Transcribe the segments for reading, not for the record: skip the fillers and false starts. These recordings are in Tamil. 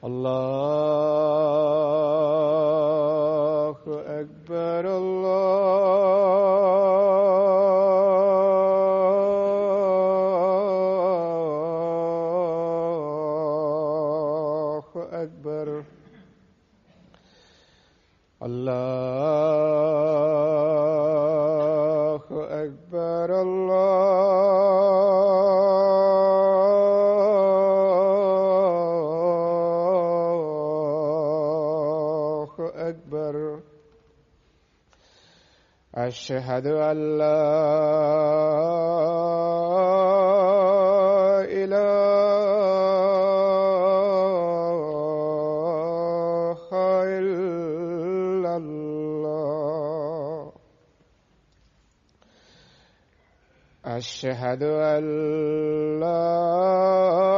الله أكبر الله أكبر الله أكبر الله أكبر أشهد أن لا إله إلا الله أشهد أن لا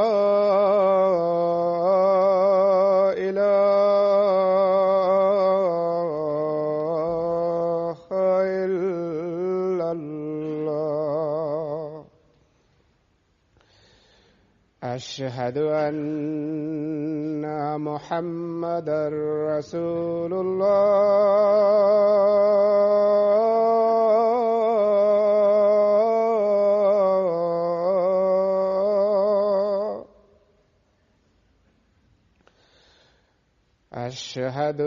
إله إلا الله أشهد أن محمدًا رسول الله أشهد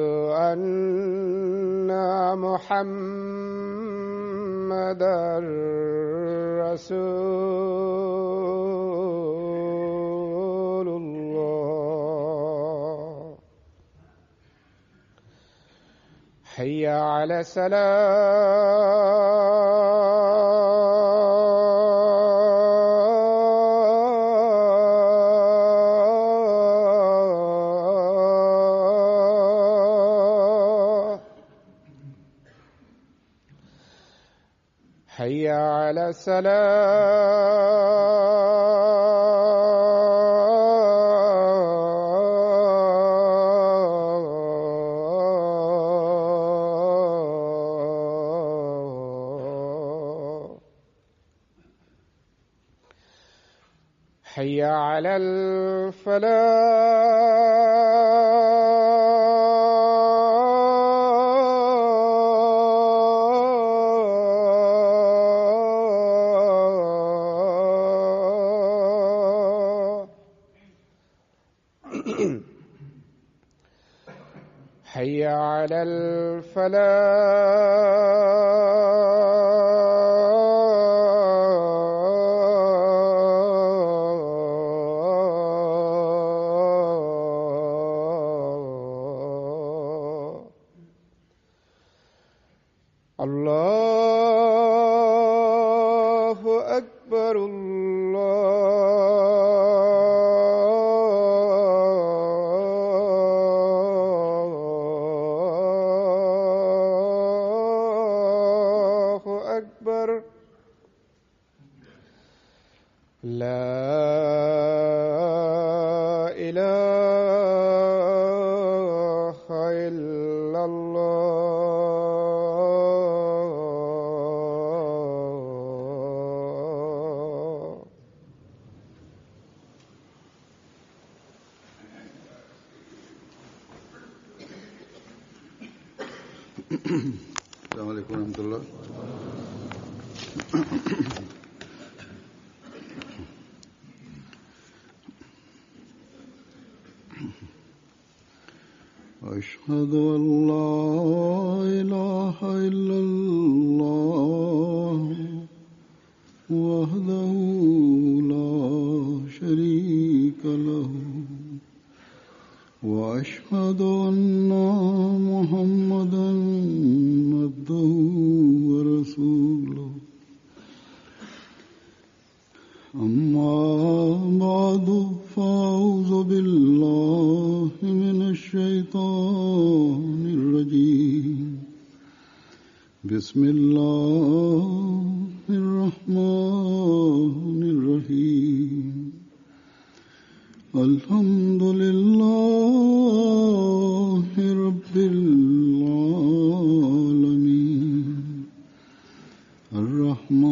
أن محمدًا رسول الله حي على الصلاة حي على الصلاة حي على الفلاح حي على الفلاح الله أكبر الله أكبر لا إله إلا الله السلام عليكم ورحمة الله. أشهد أن لا إله إلا الله وحده لا شريك له وأشهد أن محمدًا عبده ورسوله أما بعد فأعوذ بالله من الشيطان الرجيم بسم الله الرحمن الرحيم الحمد لله رب العالمين الرحمن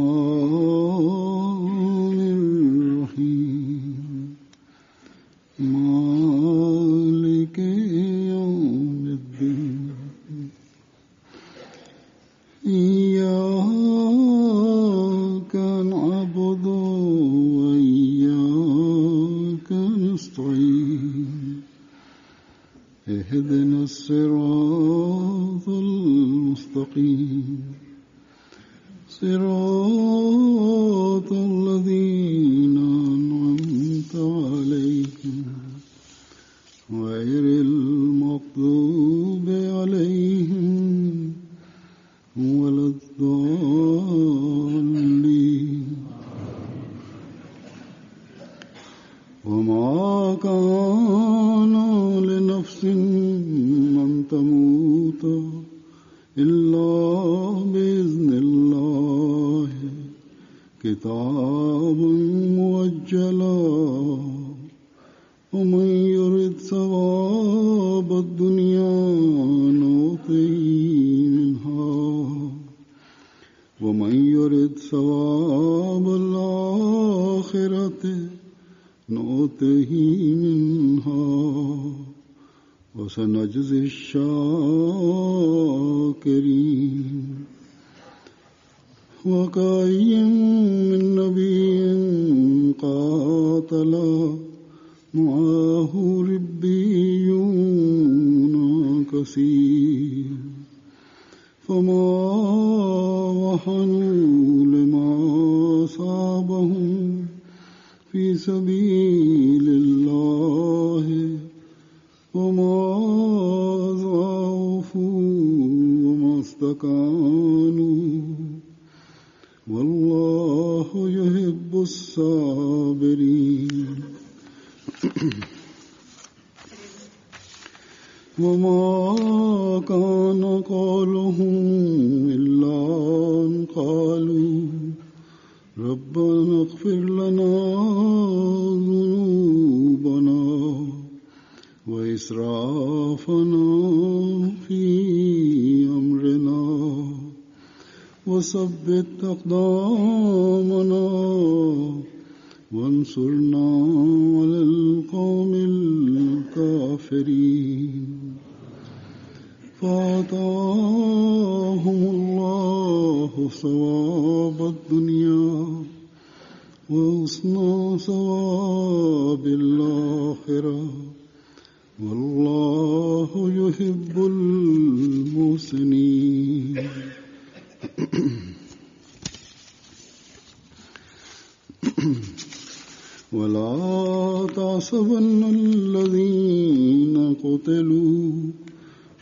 الرحيم مالك اهدنا الصراط المستقيم صراط الذين أنعمت عليهم غير المغضوب عليهم ولا الضالين وما كان لنفس أن تموت إلا بإذن الله كتابا مؤجلا ومن يرد ثواب الدنيا نؤته منها ومن يرد ثواب الآخرة نؤته منها وسنجزي الشاكرين وكأي من نبي قاتل معه ربيون كثير فما وهنوا لما أصابهم في سبيل الله وما ضعفوا وما استكانوا والله يحب الصابرين وما كان قولهم إلا أن قالوا ربنا اغفر لنا ذنوبنا وإسرافنا في أمرنا وثبت أقدامنا وانصرنا على القوم الكافرين فآتاهم الله ثواب الدنيا وحسن ثواب الآخرة والله يحب المحسنين ولا تحسبن الذين قتلوا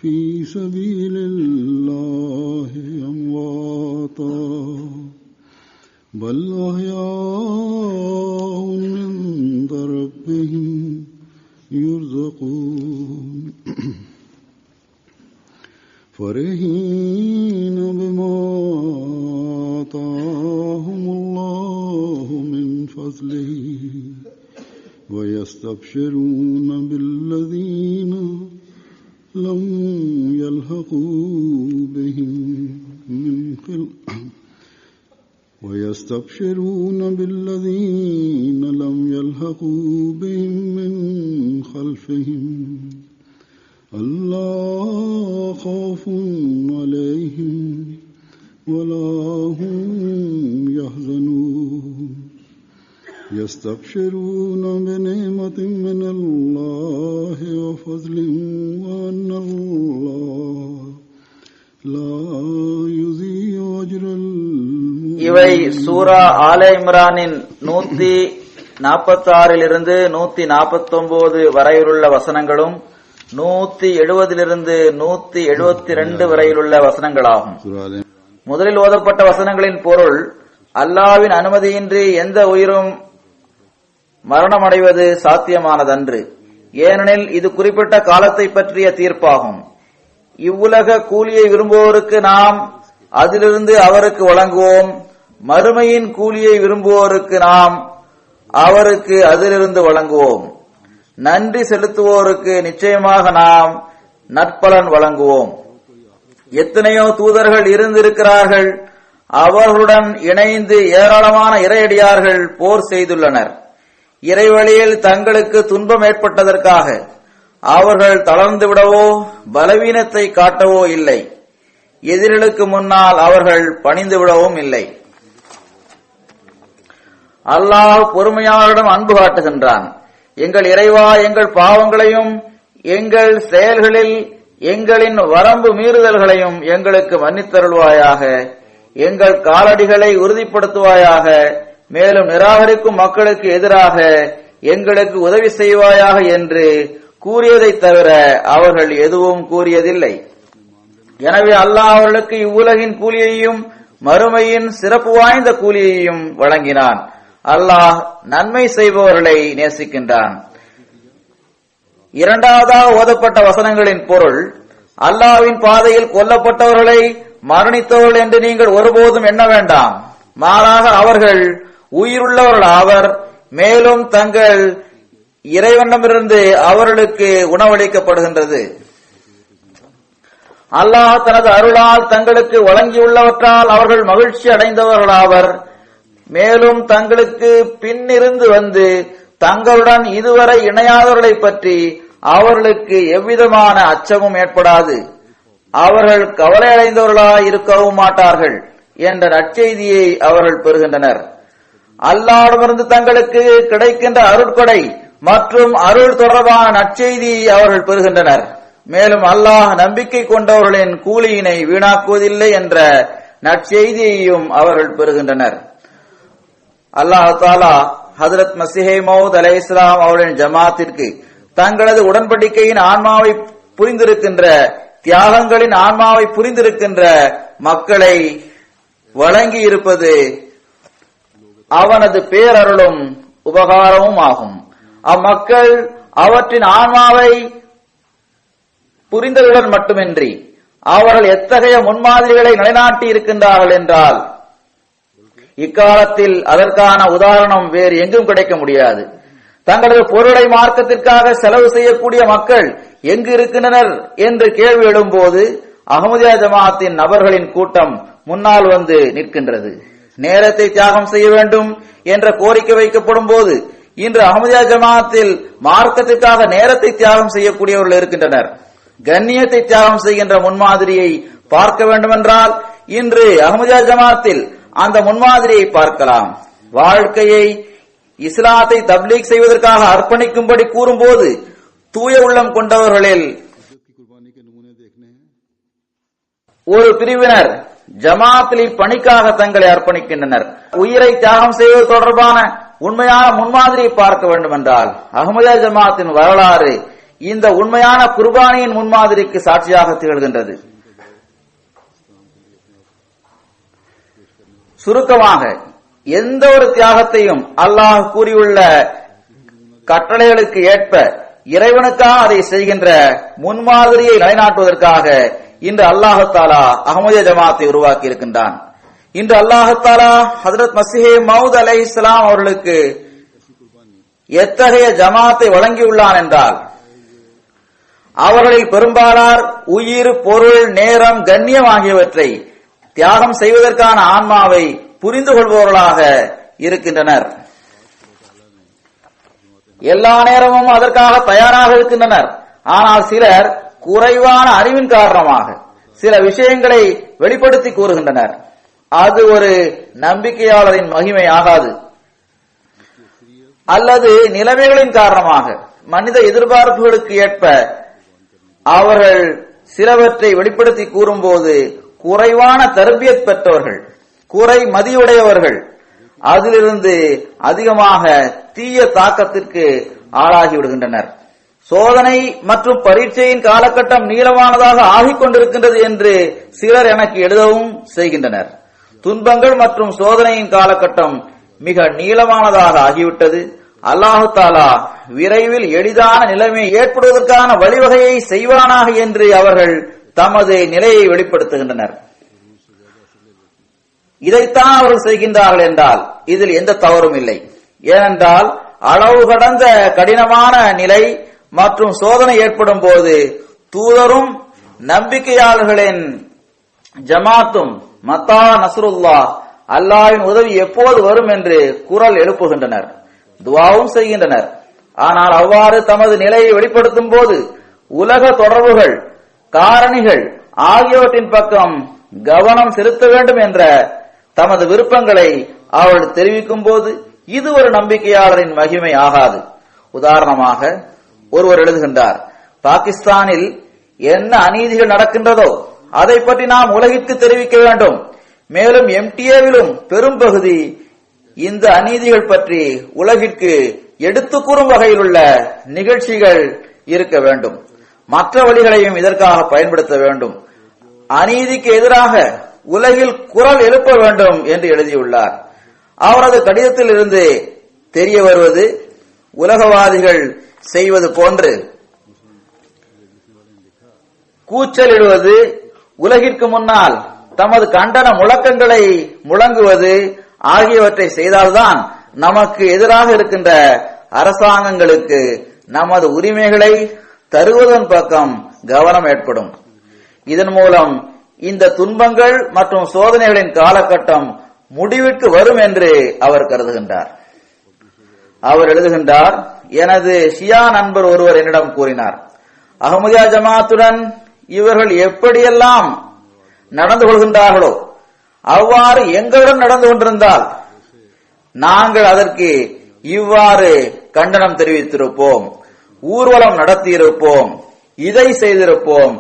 في سبيل الله أمواتا بل أحياء عند ربهم يرزقون فرحين بما آتاهم الله من فضله ويستبشرون بالذين لم يلحقوا بهم من خلفهم ألا خوف عليهم ولا هم يحزنون يستبشرون بنعمة من الله وفضل وأن الله لا يضيع أجر இவை சூரா ஆலே இம்ரானின் 146 149 வரையிலுள்ள வசனங்களும் 170 172 வரையிலுள்ள வசனங்களாகும். முதலில் ஓதப்பட்ட வசனங்களின் பொருள், அல்லாஹ்வின் அனுமதியின்றி எந்த உயிரும் மரணமடைவது சாத்தியமானதன்று. ஏனெனில் இது குறிப்பிட்ட காலத்தை பற்றிய தீர்ப்பாகும். இவ்வுலக கூலியை விரும்புவோருக்கு நாம் அதிலிருந்து அவருக்கு வழங்குவோம். மறுமையின் கூலியை விரும்புவோருக்கு நாம் அவருக்கு அதிலிருந்து வழங்குவோம். நன்றி செலுத்துவோருக்கு நிச்சயமாக நாம் நற்பலன் வழங்குவோம். எத்தனையோ தூதர்கள் இருந்திருக்கிறார்கள். அவர்களுடன் இணைந்து ஏராளமான இறையடியார்கள் போர் செய்துள்ளனர். இறைவழியில் தங்களுக்கு துன்பம் ஏற்பட்டதற்காக அவர்கள் தளர்ந்து விடவோ பலவீனத்தை காட்டவோ இல்லை. எதிரிகளுக்கு முன்னால் அவர்கள் பணிந்து விடவும் இல்லை. அல்லாஹ் பொறுமையாளரிடம் அன்பு காட்டுகின்றான். எங்கள் இறைவா, எங்கள் பாவங்களையும் எங்கள் செயல்களில் எங்களின் வரம்பு மீறுதல்களையும் எங்களுக்கு மன்னித்தருள்வாயாக. எங்கள் காலடிகளை உறுதிப்படுத்துவாயாக. மேலும் நிராகரிக்கும் மக்களுக்கு எதிராக எங்களுக்கு உதவி செய்வாயாக என்று கூறியதை தவிர அவர்கள் எதுவும் கூறியதில்லை. எனவே அல்லாஹ் அவர்களுக்கு இவ்வுலகின் கூலியையும் மறுமையின் சிறப்பு வாய்ந்த கூலியையும் வழங்கினான். அல்லாஹ் நன்மை செய்பவர்களை நேசிக்கின்றான். இரண்டாவதாக ஓதப்பட்ட வசனங்களின் பொருள், அல்லாஹ்வின் பாதையில் கொல்லப்பட்டவர்களை மரணித்தவர்கள் என்று நீங்கள் ஒருபோதும் எண்ண வேண்டாம். மாறாக அவர்கள் உயிருள்ளவர்கள் ஆவர். மேலும் தங்கள் இறைவனிடமிருந்து அவர்களுக்கு உணவளிக்கப்படுகின்றது. அல்லாஹ் தனது அருளால் தங்களுக்கு வழங்கியுள்ளவற்றால் அவர்கள் மகிழ்ச்சி அடைந்தவர்களாவர். மேலும் தங்களுக்கு பின்னிருந்து வந்து தங்களுடன் இதுவரை இணையாதவர்களை பற்றி அவர்களுக்கு எவ்விதமான அச்சமும் ஏற்படாது. அவர்கள் கவலை அடைந்தவர்களாய் இருக்கவும் மாட்டார்கள் என்ற நற்செய்தியை அவர்கள் பெறுகின்றனர். அல்லாஹ்விடமிருந்து தங்களுக்கு கிடைக்கின்ற அருட்கொடை மற்றும் அருள் தொடர்பான நற்செய்தியை அவர்கள் பெறுகின்றனர். மேலும் அல்லாஹ் நம்பிக்கை கொண்டவர்களின் கூலியினை வீணாக்குவதில்லை என்ற நற்செய்தியையும் அவர்கள் பெறுகின்றனர். அல்லாஹ் தஆலா ஹஜ்ரத் மஸீஹ் மவ்ஊத் அலைஹிஸ்ஸலாம் அவர்களின் ஜமாத்திற்கு தங்களது உடன்படிக்கையின் ஆன்மாவை புரிந்திருக்கின்ற, தியாகங்களின் ஆன்மாவை புரிந்திருக்கின்ற மக்களை வழங்கி இருப்பது அவனது பேரருளும் உபகாரமும் ஆகும். அம்மக்கள் அவற்றின் ஆன்மாவை புரிந்ததுடன் மட்டுமின்றி அவர்கள் எத்தகைய முன்மாதிரிகளை நிலைநாட்டி இருக்கின்றார்கள் என்றால் இக்காலத்தில் அதற்கான உதாரணம் வேறு எங்கும் கிடைக்க முடியாது. தங்களது பொருளை மார்க்கத்திற்காக செலவு செய்யக்கூடிய மக்கள் எங்கு இருக்கின்றனர் என்று கேள்வி எழும்போது அஹ்மதியா ஜமாஅத்தின் நபர்களின் கூட்டம் முன்னால் வந்து நிற்கின்றது. நேரத்தை தியாகம் செய்ய வேண்டும் என்ற கோரிக்கை வைக்கப்படும் போது இன்று அஹ்மதியா ஜமாஅத்தில் மார்க்கத்திற்காக நேரத்தை தியாகம் செய்யக்கூடியவர்கள் இருக்கின்றனர். கண்ணியத்தை தியாகம் செய்கின்ற முன்மாதிரியை பார்க்க வேண்டுமென்றால் இன்று அஹ்மதியா ஜமாஅத்தில் அந்த முன்மாதிரியை பார்க்கலாம். வாழ்க்கையை இஸ்லாத்தை தப்லீக் செய்வதற்காக அர்ப்பணிக்கும்படி கூறும்போது தூய உள்ளம் கொண்டவர்களில் ஒரு பிரிவினர் ஜமாத்தில் பணிக்காக தங்களை அர்ப்பணிக்கின்றனர். உயிரை தியாகம் செய்வது தொடர்பான உண்மையான முன்மாதிரியை பார்க்க வேண்டும் என்றால் அஹ்மதியா ஜமாத்தின் வரலாறு இந்த உண்மையான குர்பானியின் முன்மாதிரிக்கு சாட்சியாக திகழ்கின்றது. சுருக்கமாக எந்த ஒரு தியாகத்தையும் அல்லாஹ் கூறியுள்ள கட்டளைகளுக்கு ஏற்ப இறைவனுக்காக அதை செய்கின்ற முன்மாதிரியை நிலைநாட்டுவதற்காக இன்று அல்லாஹ் தஆலா அஹ்மதியா ஜமாத்தை உருவாக்கி இருக்கின்றான். இன்று அல்லாஹ் தஆலா ஹஜ்ரத் மஸீஹ் மவ்ஊத் அலைஹிஸ்ஸலாம் அவர்களுக்கு எத்தகைய ஜமாத்தை வழங்கியுள்ளான் என்றால் அவர்களில் பெரும்பாலார் உயிர், பொருள், நேரம், கண்ணியம் ஆகியவற்றை தியாகம் செய்வதற்கான ஆன்மாவை புரிந்து கொள்பவர்களாக இருக்கின்றனர். எல்லா நேரமும் அதற்காக தயாராக இருக்கின்றனர். ஆனால் சிலர் குறைவான அறிவின் காரணமாக சில விஷயங்களை வெளிப்படுத்தி கூறுகின்றனர். அது ஒரு நம்பிக்கையாளரின் மகிமை ஆகாது. அல்லது நிலைமைகளின் காரணமாக மனித எதிர்பார்ப்புகளுக்கு ஏற்ப அவர்கள் சிலவற்றை வெளிப்படுத்தி கூறும்போது குறைவான தர்பியத் பெற்றவர்கள், குறை மதியுடையவர்கள் அதிலிருந்து அதிகமாக தீய தாக்கத்திற்கு ஆளாகி விடுகின்றனர். சோதனை மற்றும் பரீட்சையின் காலகட்டம் நீளமானதாக ஆகிக் கொண்டிருக்கின்றது என்று சிலர் எனக்கு எழுதவும் செய்கின்றனர். துன்பங்கள் மற்றும் சோதனையின் காலகட்டம் மிக நீளமானதாக ஆகிவிட்டது. அல்லாஹு தஆலா விரைவில் எளிதான நிலைமை ஏற்படுவதற்கான வழிவகையை செய்வானாக என்று அவர்கள் தமது நிலையை வெளிப்படுத்துகின்றனர். இதைத்தான் அவர்கள் செய்கின்றார்கள் என்றால் இதில் எந்த தவறும் இல்லை. ஏனென்றால் அளவு கடந்த கடினமான நிலை மற்றும் சோதனை ஏற்படும் போது தூதரும் நம்பிக்கையாளர்களின் ஜமாத்தும் மத்தா நஸ்ருல்லாஹ், அல்லாஹ்வின் உதவி எப்போது வரும் என்று குரல் எழுப்புகின்றனர், துஆவும் செய்கின்றனர். ஆனால் அவ்வாறு தமது நிலையை வெளிப்படுத்தும் போது உலக தொடர்புகள், காரணிகள் ஆகியவற்றின் பக்கம் கவனம் செலுத்த வேண்டும் என்ற தமது விருப்பங்களை அவர்கள் தெரிவிக்கும் போது இது ஒரு நம்பிக்கையாளரின் மகிமை ஆகாது. உதாரணமாக ஒருவர் எழுதுகின்றார், பாகிஸ்தானில் என்ன அநீதிகள் நடக்கின்றதோ அதை பற்றி நாம் உலகிற்கு தெரிவிக்க வேண்டும். மேலும் MTA-விலும் பெரும் பகுதி இந்த அநீதிகள் பற்றி உலகிற்கு எடுத்து கூறும் வகையில் உள்ள நிகழ்ச்சிகள் இருக்க வேண்டும். மற்ற வழிகளையும் இதற்காக பயன்படுத்த வேண்டும். அநீதிக்கு எதிராக உலகில் குரல் எழுப்ப வேண்டும் என்று எழுதியுள்ளார். அவரது கடிதத்தில் இருந்து தெரிய வருவது, உலகவாதிகள் செய்வது போன்று கூச்சலிடுவது, உலகிற்கு முன்னால் தமது கண்டன முழக்கங்களை முழங்குவது ஆகியவற்றை செய்தால்தான் நமக்கு எதிராக இருக்கின்ற அரசாங்கங்களுக்கு நமது உரிமைகளை தருவதன் பக்கம் கவனம் ஏற்படும். இதன் மூலம் இந்த துன்பங்கள் மற்றும் சோதனைகளின் காலகட்டம் முடிவிற்கு வரும் என்று அவர் கருதுகின்றார். அவர் எழுதுகின்றார், எனது ஷியா நண்பர் ஒருவர் என்னிடம் கூறினார், அஹ்மதியா ஜமாத்துடன் இவர்கள் எப்படியெல்லாம் நடந்து கொள்கின்றார்களோ அவ்வாறு எங்களுடன் நடந்து கொண்டிருந்தால் நாங்கள் அதற்கு இவ்வாறு கண்டனம் தெரிவித்திருப்போம், ஊர்வலம் நடத்தியிருப்போம், இதை செய்திருப்போம்,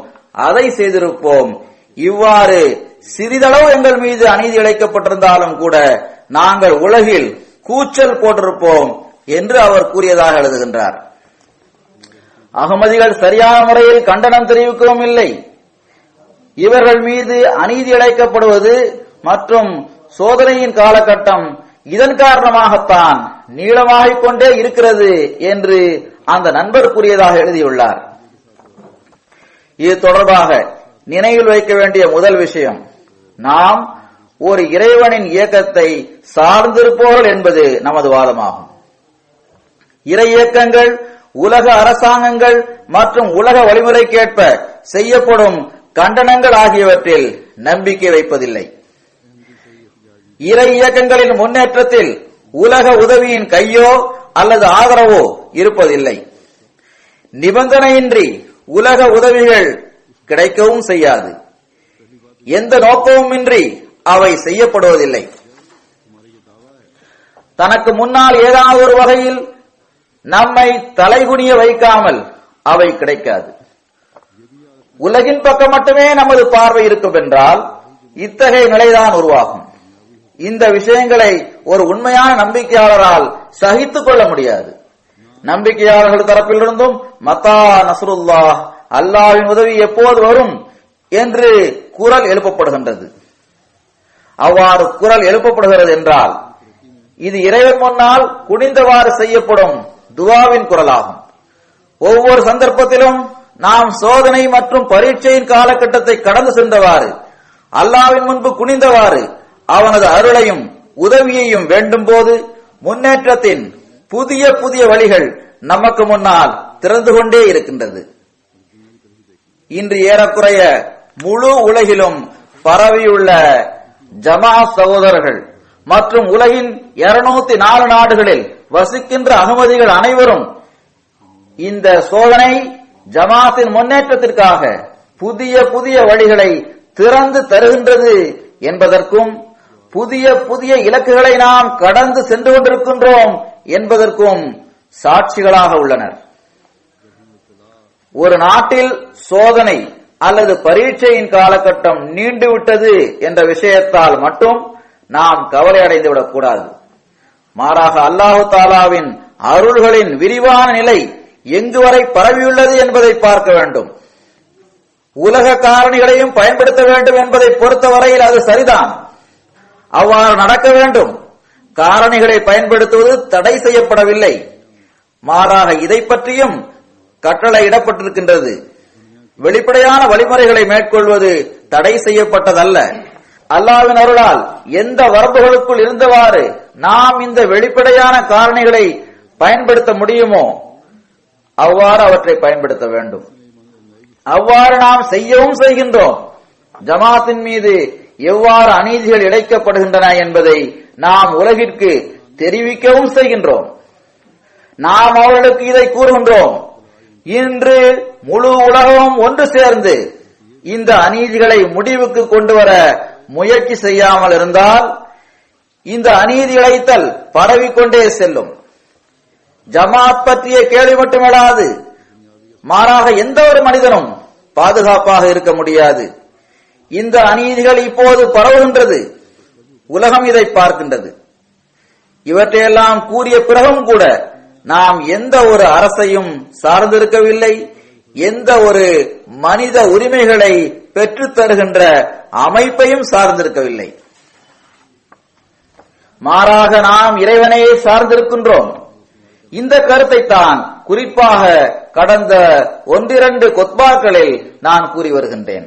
அதை செய்திருப்போம். இவ்வாறு சிறிதளவு எங்கள் மீது அநீதி இழைக்கப்பட்டிருந்தாலும் கூட நாங்கள் உலகில் கூச்சல் போட்டிருப்போம் என்று அவர் கூறியதாக எழுதுகின்றார். அகமதிகள் சரியான முறையில் கண்டனம் தெரிவிக்கவும் இல்லை. இவர்கள் மீது அநீதி இழைக்கப்படுவது மற்றும் சோதனையின் காலகட்டம் இதன் காரணமாகத்தான் நீளமாகிக் கொண்டே இருக்கிறது என்று அந்த நண்பர் கூறியதாக எழுதியுள்ளார். இது தொடர்பாக நினைவில் வைக்க வேண்டிய முதல் விஷயம், நாம் ஒரு இறைவனின் இயக்கத்தை சார்ந்திருப்பவர்கள் என்பது நமது வாதமாகும். இறை இயக்கங்கள் உலக அரசாங்கங்கள் மற்றும் உலக வழிமுறைக்கேற்ப செய்யப்படும் கண்டனங்கள் ஆகியவற்றில் நம்பிக்கை வைப்பதில்லை. இறை இயக்கங்களின் முன்னேற்றத்தில் உலக உதவியின் கையோ அல்லது ஆதரவோ இருப்பதில்லை. நிபந்தனையின்றி உலக உதவிகள் கிடைக்கவும் செய்யாது. எந்த நோக்கமும் இன்றி அவை செய்யப்படுவதில்லை. தனக்கு முன்னால் ஏதாவது ஒரு வகையில் நம்மை தலைகுனிய வைக்காமல் அவை கிடைக்காது. உலகின் பக்கம் மட்டுமே நமது பார்வை இருக்கும் என்றால் இத்தகைய நிலைதான் உருவாகும். இந்த விஷயங்களை ஒரு உண்மையான நம்பிக்கையாளரால் சகித்துக் கொள்ள முடியாது. நம்பிக்கையாளர்கள் தரப்பிலிருந்தும் மத்தா நஸ்ருல்லாஹ், அல்லாஹ்வின் உதவி எப்போது வரும் என்று குரல் எழுப்பப்படுகின்றது. அவ்வாறு குரல் எழுப்பப்படுகிறது என்றால் இது இறைவன் முன்னால் குனிந்தவாறு செய்யப்படும் துவாவின் குரலாகும். ஒவ்வொரு சந்தர்ப்பத்திலும் நாம் சோதனை மற்றும் பரீட்சையின் காலகட்டத்தை கடந்து சென்றவாறு அல்லாஹ்வின் முன்பு குனிந்தவாறு அவனது அருளையும் உதவியையும் வேண்டும் போது முன்னேற்றத்தின் புதிய புதிய வழிகள் நமக்கு முன்னால் திறந்து கொண்டே இருக்கின்றது. இன்று ஏறக்குறைய முழு உலகிலும் பரவியுள்ள ஜமாத் சகோதரர்கள் மற்றும் உலகின் 204 நாடுகளில் வசிக்கின்ற அகமதிகள் அனைவரும் இந்த சோதனை ஜமாத்தின் முன்னேற்றத்திற்காக புதிய புதிய வழிகளை திறந்து தருகின்றது என்பதற்கும் புதிய புதிய இலக்குகளை நாம் கடந்து சென்று கொண்டிருக்கின்றோம் என்பதற்கும் சாட்சிகளாக உள்ளனர். ஒரு நாட்டில் சோதனை அல்லது பரீட்சையின் காலகட்டம் நீண்டுவிட்டது என்ற விஷயத்தால் மட்டும் நாம் கவலை அடைந்து விடக்கூடாது. மாறாக அல்லாஹு தாலாவின் அருள்களின் விரிவான நிலை எங்கு வரை பரவியுள்ளது என்பதை பார்க்க வேண்டும். உலக காரணிகளையும் பயன்படுத்த வேண்டும் என்பதை பொறுத்தவரையில் அது சரிதான், அவ்வாறு நடக்க வேண்டும். காரணிகளை பயன்படுத்துவது தடை செய்யப்படவில்லை, மாறாக இதை பற்றியும் கட்டளையிடப்பட்டிருக்கின்றது. வெளிப்படையான வழிமுறைகளை மேற்கொள்வது தடை செய்யப்பட்டதல்ல. அல்லாஹ்வின் அருளால் எந்த வரம்புகளுக்குள் இருந்தவாறு நாம் இந்த வெளிப்படையான காரணிகளை பயன்படுத்த முடியுமோ அவ்வாறு அவற்றை பயன்படுத்த வேண்டும். அவ்வாறு நாம் செய்யவும் செய்கின்றோம். ஜமாத்தின் மீது எவ்வாறு அநீதிகள் இழைக்கப்படுகின்றன என்பதை நாம் உலகிற்கு தெரிவிக்கவும் செய்கின்றோம். நாம் அவர்களுக்கு இதை கூறுகின்றோம். இன்று முழு உலகமும் ஒன்று சேர்ந்து இந்த அநீதிகளை முடிவுக்கு கொண்டு வர முயற்சி செய்யாமல் இருந்தால் இந்த அநீதி இழைத்தல் பரவிக்கொண்டே செல்லும். ஜமாத் பற்றிய கேள்வி மட்டுமல்லாது மாறாக எந்த ஒரு மனிதனும் பாதுகாப்பாக இருக்க முடியாது. இந்த அநீதிகள் இப்போது பரவுகின்றது. உலகம் இதை பார்க்கின்றது. இவற்றையெல்லாம் கூறிய பிறகும் கூட நாம் எந்த ஒரு அரசையும் சார்ந்திருக்கவில்லை, எந்த ஒரு மனித உரிமைகளை பெற்றுத் தருகின்ற அமைப்பையும் சார்ந்திருக்கவில்லை. மாறாக நாம் இறைவனையே சார்ந்திருக்கின்றோம். இந்த கருத்தை தான் குறிப்பாக கடந்த 1-2 கொத்பாக்களில் நான் கூறி வருகின்றேன்.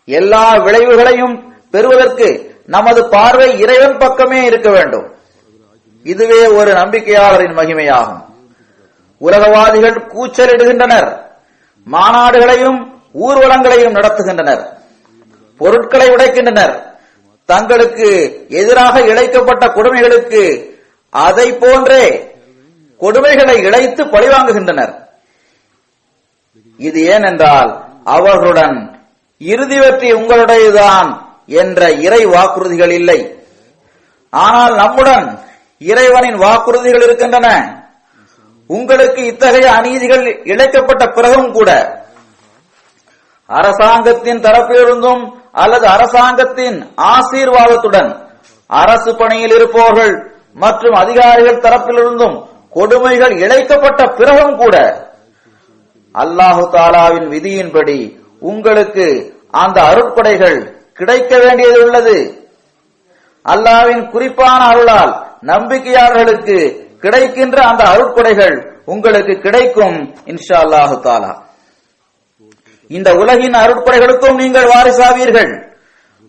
எல்லா விளைவுகளையும் பெறுவதற்கு நமது பார்வை இறைவன் பக்கமே இருக்க வேண்டும். இதுவே ஒரு நம்பிக்கையாளரின் மகிமையாகும். உலகவாதிகள் கூச்சலிடுகின்றனர், மாநாடுகளையும் ஊர்வலங்களையும் நடத்துகின்றனர், பொருட்களை உடைக்கின்றனர், தங்களுக்கு எதிராக இழைக்கப்பட்ட கொடுமைகளுக்கு அதை போன்றே கொடுமைகளை இழைத்து பழிவாங்குகின்றனர். இது ஏனென்றால் அவர்களுடன் இறுதி வெற்றி உங்களுடையதுதான் என்ற இறை வாக்குறுதிகள் இல்லை. ஆனால் நம்முடன் இறைவனின் வாக்குறுதிகள் இருக்கின்றன. உங்களுக்கு இத்தகைய அநீதிகள் இழைக்கப்பட்ட பிறகும் கூட அரசாங்கத்தின் தரப்பிலிருந்தும் அல்லது அரசாங்கத்தின் ஆசீர்வாதத்துடன் அரசு பணியில் இருப்பவர்கள் மற்றும் அதிகாரிகள் தரப்பிலிருந்தும் கொடுமைகள் இழைக்கப்பட்ட பிறகும் கூட அல்லாஹு தாலாவின் விதியின்படி உங்களுக்கு அந்த அருட்கொடைகள் கிடைக்க வேண்டியது உள்ளது. அல்லாஹ்வின் குறிப்பான அருளால் நம்பிக்கையாளர்களுக்கு கிடைக்கின்ற அந்த அருட்கொடைகள் உங்களுக்கு கிடைக்கும் இன்ஷா அல்லாஹு தாலா. இந்த உலகின் அருட்கொடைகளுக்கும் நீங்கள் வாரிசாவீர்கள்,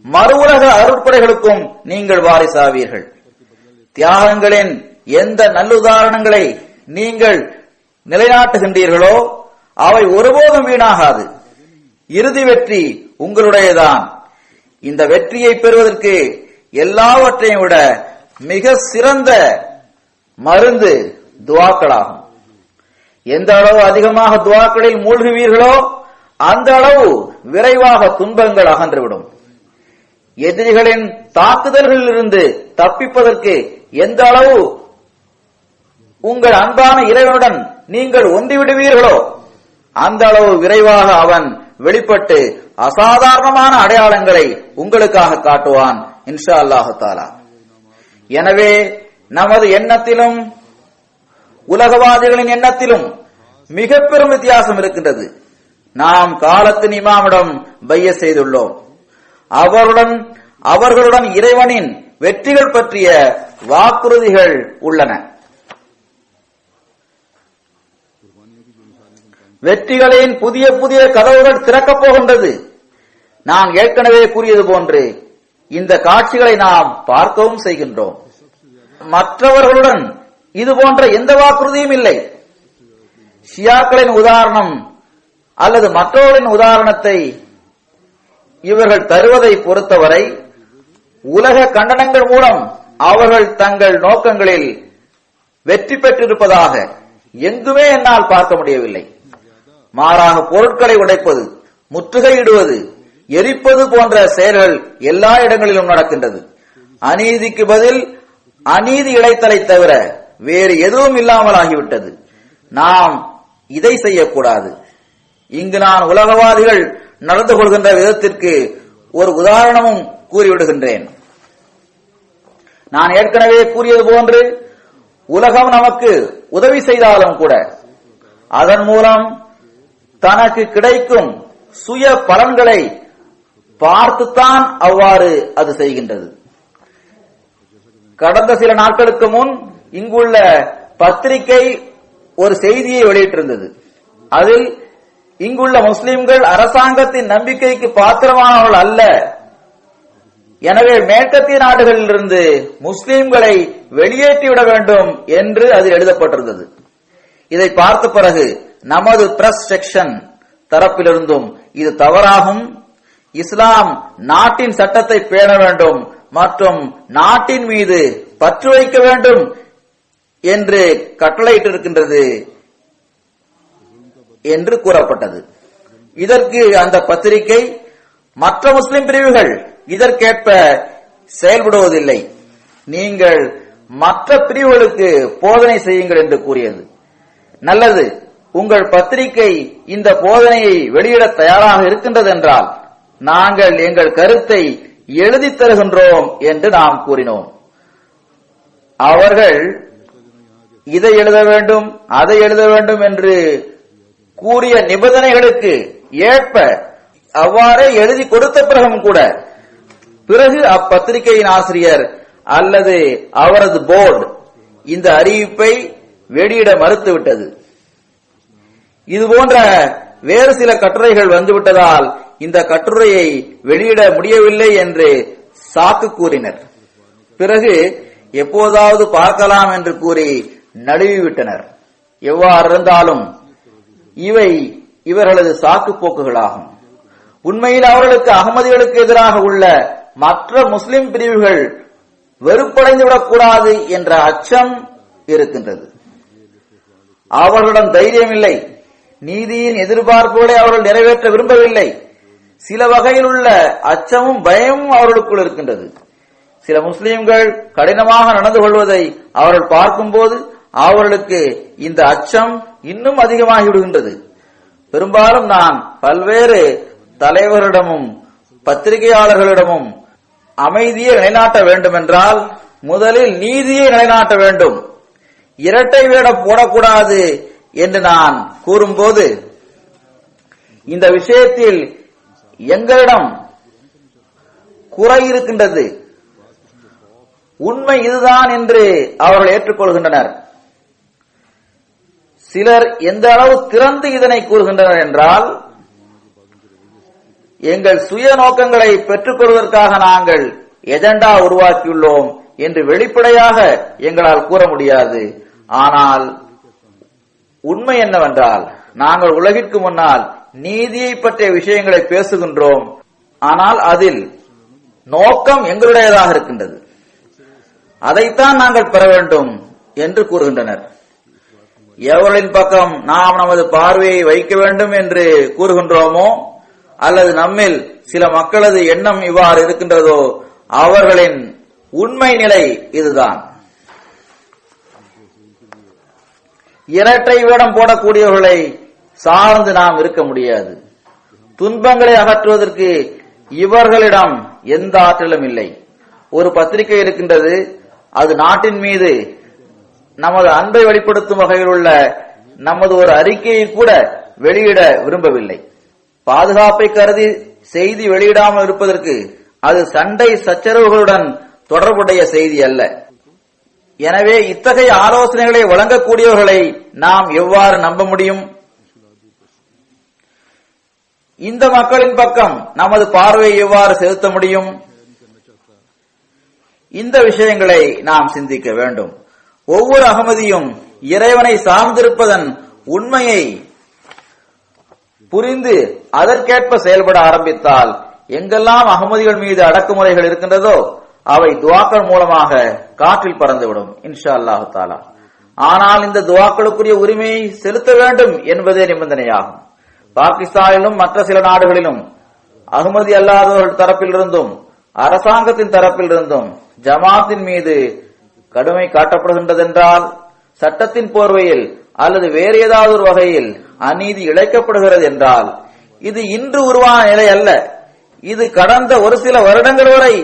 மறு உலக அருட்கொடைகளுக்கும் நீங்கள் வாரிசாவீர்கள். தியாகங்களின் எந்த நல்லுதாரணங்களை நீங்கள் நிலைநாட்டுகின்றீர்களோ அவை ஒருபோதும் வீணாகாது. இறுதி வெற்றி உங்களுடையதான். இந்த வெற்றியை பெறுவதற்கு எல்லாவற்றையும் விட மிக சிறந்த மருந்து துஆக்களாகும். எந்த அளவு அதிகமாக துஆக்களில் மூழ்குவீர்களோ அந்த அளவு விரைவாக துன்பங்கள் அகன்றுவிடும். எதிரிகளின் தாக்குதல்களில் இருந்து தப்பிப்பதற்கு எந்த அளவு உங்கள் அன்பான இறைவனுடன் நீங்கள் ஒன்றிவிடுவீர்களோ அந்த அளவு விரைவாக அவன் வெளிப்பட்டு அசாதாரணமான அடையாளங்களை உங்களுக்காக காட்டுவான் இன்ஷா அல்லாஹு தாலா. எனவே நமது எண்ணத்திலும் உலகவாதிகளின் எண்ணத்திலும் மிக பெரும் வித்தியாசம் இருக்கின்றது. நாம் காலத்தின் இமாமிடம் பைய செய்துள்ளோம். அவர்களுடன் இறைவனின் வெற்றிகள் பற்றிய வாக்குறுதிகள் உள்ளன. வெற்றிகளின் புதிய புதிய கதவுகள் திறக்கப் போகின்றது. நான் ஏற்கனவே கூறியது போன்று இந்த காட்சிகளை நாம் பார்க்கவும் செய்கின்றோம். மற்றவர்களுடன் இது போன்ற எந்த வாக்குறுதியும் இல்லை. ஷியாக்களின் உதாரணம் அல்லது மற்றவர்களின் உதாரணத்தை இவர்கள் தருவதை பொறுத்தவரை உலக கண்டனங்கள் மூலம் அவர்கள் தங்கள் நோக்கங்களில் வெற்றி பெற்றிருப்பதாக எங்குமே என்னால் பார்க்க முடியவில்லை. மாறாக பொருட்களை உடைப்பது, முற்றுகையிடுவது, எரிப்பது போன்ற செயல்கள் எல்லா இடங்களிலும் நடக்கின்றது. அநீதிக்கு பதில் அநீதி இழைத்தலை தவிர வேறு எதுவும் இல்லாமல் ஆகிவிட்டது. நாம் இதை செய்யக்கூடாது. இங்கு நான் உலகவாதிகள் நடந்து கொள்கின்ற விதத்திற்கு ஒரு உதாரணமும் கூறிவிடுகின்றேன். நான் ஏற்கனவே கூறியது போன்று உலகம் நமக்கு உதவி செய்தாலும் கூட அதன் மூலம் தனக்கு கிடைக்கும் சுய பலன்களை பார்த்துத்தான் அவ்வாறு அது செய்கின்றது. கடந்த சில நாட்களுக்கு முன் இங்குள்ள பத்திரிகை ஒரு செய்தியை வெளியிட்டிருந்தது. அதில் இங்குள்ள முஸ்லிம்கள் அரசாங்கத்தின் நம்பிக்கைக்கு பாத்திரமானவர்கள் அல்ல, எனவே மேற்கத்திய நாடுகளிலிருந்து முஸ்லிம்களை வெளியேற்றிவிட வேண்டும் என்று அதில் எழுதப்பட்டிருந்தது. இதை பார்த்த பிறகு நமது பிரஸ் செக்ஷன் தரப்பிலிருந்தும் இது தவறாகும், இஸ்லாம் நாட்டின் சட்டத்தை பேண வேண்டும் மற்றும் நாட்டின் மீது பற்று வைக்க வேண்டும் என்று கட்டளையிட்டிருக்கின்றது என்று கூறப்பட்டது. இதற்கு அந்த பத்திரிகை மற்ற முஸ்லிம் பிரிவுகள் இதற்கேற்ப செயல்படுவதில்லை, நீங்கள் மற்ற பிரிவுகளுக்கு போதனை செய்யுங்கள் என்று கூறியது. நல்லது, உங்கள் பத்திரிகை இந்த போதனையை வெளியிட தயாராக இருக்கின்றது என்றால் நாங்கள் எங்கள் கருத்தை எழுதி தருகின்றோம் என்று நாம் கூறினோம். அவர்கள் இதை எழுத வேண்டும் அதை எழுத வேண்டும் என்று கூறிய நிபந்தனைகளுக்கு ஏற்ப அவ்வாறே எழுதி கொடுத்த பிறகும் கூட பிறகு அப்பத்திரிகையின் ஆசிரியர் அல்லது அவரது போர்டு இந்த அறிவிப்பை வெளியிட மறுத்துவிட்டது. இதுபோன்ற வேறு சில கட்டுரைகள் வந்துவிட்டதால் இந்த கட்டுரையை வெளியிட முடியவில்லை என்று சாக்கு கூறினர். பிறகு எப்போதாவது பார்க்கலாம் என்று கூறி நழுவிவிட்டனர். எவ்வாறு இருந்தாலும் இவை இவர்களது சாக்கு போக்குகளாகும். உண்மையில் அவர்களுக்கு அகமதிகளுக்கு எதிராக உள்ள மற்ற முஸ்லிம் பிரிவுகள் வெறுப்படைந்துவிடக் கூடாது என்ற அச்சம் இருக்கின்றது. அவர்களிடம் தைரியம் இல்லை. நீதியின் எதிர்பார்ப்புகளை அவர்கள் நிறைவேற்ற விரும்பவில்லை. சில வகையில் உள்ள அச்சமும் பயமும் அவர்களுக்குள் இருக்கின்றது. சில முஸ்லிம்கள் கடினமாக நடந்து கொள்வதை அவர்கள் பார்க்கும்போது அவர்களுக்கு இந்த அச்சம் இன்னும் அதிகமாகிவிடுகின்றது. பெரும்பாலும் நான் பல்வேறு தலைவரிடமும் பத்திரிகையாளர்களிடமும் அமைதியை நிலைநாட்ட வேண்டும் என்றால் முதலில் நீதியை நிலைநாட்ட வேண்டும், இரட்டை வேடம் போடக்கூடாது என்று நான் கூறும்போது இந்த விஷயத்தில் எங்களிடம் குறை இருக்கின்றது, உண்மை இதுதான் என்று அவர்கள் ஏற்றுக்கொள்கின்றனர். சிலர் எந்த அளவு திறந்து இதனை கூறுகின்றனர் என்றால் எங்கள் சுய நோக்கங்களை பெற்றுக் கொள்வதற்காக நாங்கள் எஜெண்டா உருவாக்கியுள்ளோம் என்று வெளிப்படையாக எங்களால் கூற முடியாது. ஆனால் உண்மை என்னவென்றால் நாங்கள் உலகிற்கு முன்னால் நீதியை பற்றிய விஷயங்களை பேசுகின்றோம். ஆனால் அதில் நோக்கம் எங்களுடையதாக இருக்கின்றது, அதைத்தான் நாங்கள் பெற வேண்டும் என்று கூறுகின்றனர். எவர்களின் பக்கம் நாம் நமது பார்வையை வைக்க வேண்டும் என்று கூறுகின்றோமோ அல்லது நம்மில் சில மக்களது எண்ணம் இவ்வாறு இருக்கின்றதோ அவர்களின் உண்மை நிலை இதுதான். இரட்டை வேடம் போடக்கூடியவர்களை சார்ந்து நாம் இருக்க முடியாது. துன்பங்களை அகற்றுவதற்கு இவர்களிடம் எந்த ஆற்றலும் இல்லை. ஒரு பத்திரிகை இருக்கின்றது, அது நாட்டின் மீது நமது அன்பை வெளிப்படுத்தும் வகையில் உள்ள நமது ஒரு அறிக்கையை கூட வெளியிட விரும்பவில்லை. பாதுகாப்பை கருதி செய்தி வெளியிடாமல் இருப்பதற்கு அது சண்டை சச்சரவுகளுடன் தொடர்புடைய செய்தி அல்ல. எனவே இத்தகைய ஆலோசனைகளை வழங்கக்கூடியவர்களை நாம் எவ்வாறு நம்ப முடியும்? இந்த மக்களின் பக்கம் நமது பார்வையை எவ்வாறு செலுத்த முடியும்? இந்த விஷயங்களை நாம் சிந்திக்க வேண்டும். ஒவ்வொரு அகமதியும் இறைவனை சார்ந்திருப்பதன் உண்மையை புரிந்து அதற்கேற்ப செயல்பட ஆரம்பித்தால் எங்கெல்லாம் அகமதிகள் மீது அடக்குமுறைகள் இருக்கின்றதோ அவை துவாக்கள் மூலமாக காற்றில் பறந்துவிடும் இன்ஷா அல்லாஹு தாலா. ஆனால் இந்த துவாக்களுக்குரிய உரிமையை செலுத்த வேண்டும் என்பதே நிபந்தனையாகும். பாகிஸ்தானிலும் மற்ற சில நாடுகளிலும் அகமதி அல்லாதவர்கள் தரப்பிலிருந்தும் அரசாங்கத்தின் தரப்பிலிருந்தும் ஜமாத்தின் மீது கடுமை காட்டப்படுகின்றதென்றால் சட்டத்தின் போர்வையில் அல்லது வேறு ஏதாவது ஒரு வகையில் அநீதி இழைக்கப்படுகிறது என்றால் இது இன்று உருவான நிலை அல்ல. இது கடந்த ஒரு சில வருடங்கள் வரை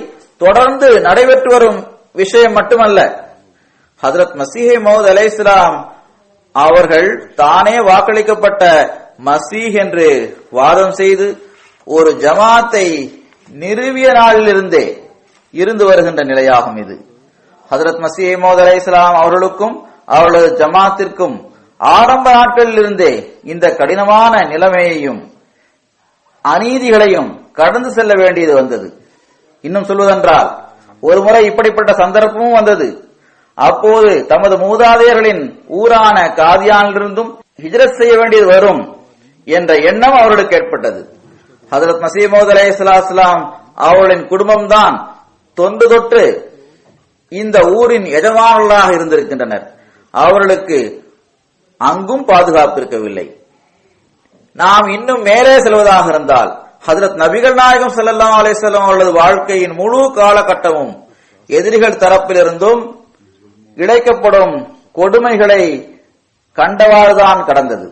தொடர்ந்து நடைபெற்று வரும் விஷயம் மட்டுமல்ல. ஹஜ்ரத் மசீஹ் மவ்ஊத் அலைஹிஸ்ஸலாம் அவர்கள் தானே வாக்களிக்கப்பட்ட மசீஹ் என்று வாதம் செய்து ஒரு ஜமாத்தை நிறுவிய நாளிலிருந்தே இருந்து வருகின்ற நிலையாகும் இது. ஹஜ்ரத் மசீஹ் மவ்ஊத் அலைஹிஸ்ஸலாம் அவர்களுக்கும் அவர்களது ஜமாத்திற்கும் ஆரம்ப நாட்களில் இருந்தே இந்த கடினமான நிலைமையையும் அநீதிகளையும் கடந்து செல்ல வேண்டியது வந்தது. இன்னும் சொல்வதென்றால் ஒரு முறை இப்படிப்பட்ட சந்தர்ப்பமும் வந்தது. அப்போது தமது மூதாதையர்களின் ஊரான காதியானிலிருந்தும் ஹிஜ்ரத் செய்ய வேண்டியது வரும் என்ற எண்ணம் அவர்களுக்கு ஏற்பட்டது. ஹஜ்ரத் மசீஹ் மவ்ஊத் அலைஹிஸ்ஸலாம் அவர்களின் குடும்பம்தான் தொன்று தொட்டு இந்த ஊரின் எஜமானர்களாக இருந்திருக்கின்றனர். அவர்களுக்கு அங்கும் பாதுகாப்பு இருக்கவில்லை. நாம் இன்னும் மேலே செல்வதாக இருந்தால் ஹஜ்ரத் நபிகள் நாயகம் ஸல்லல்லாஹு அலைஹி வஸல்லம் அவர்களது வாழ்க்கையின் முழு காலகட்டமும் எதிரிகள் தரப்பிலிருந்தும் இழைக்கப்படும் கொடுமைகளை கண்டவாறுதான் கடந்தது.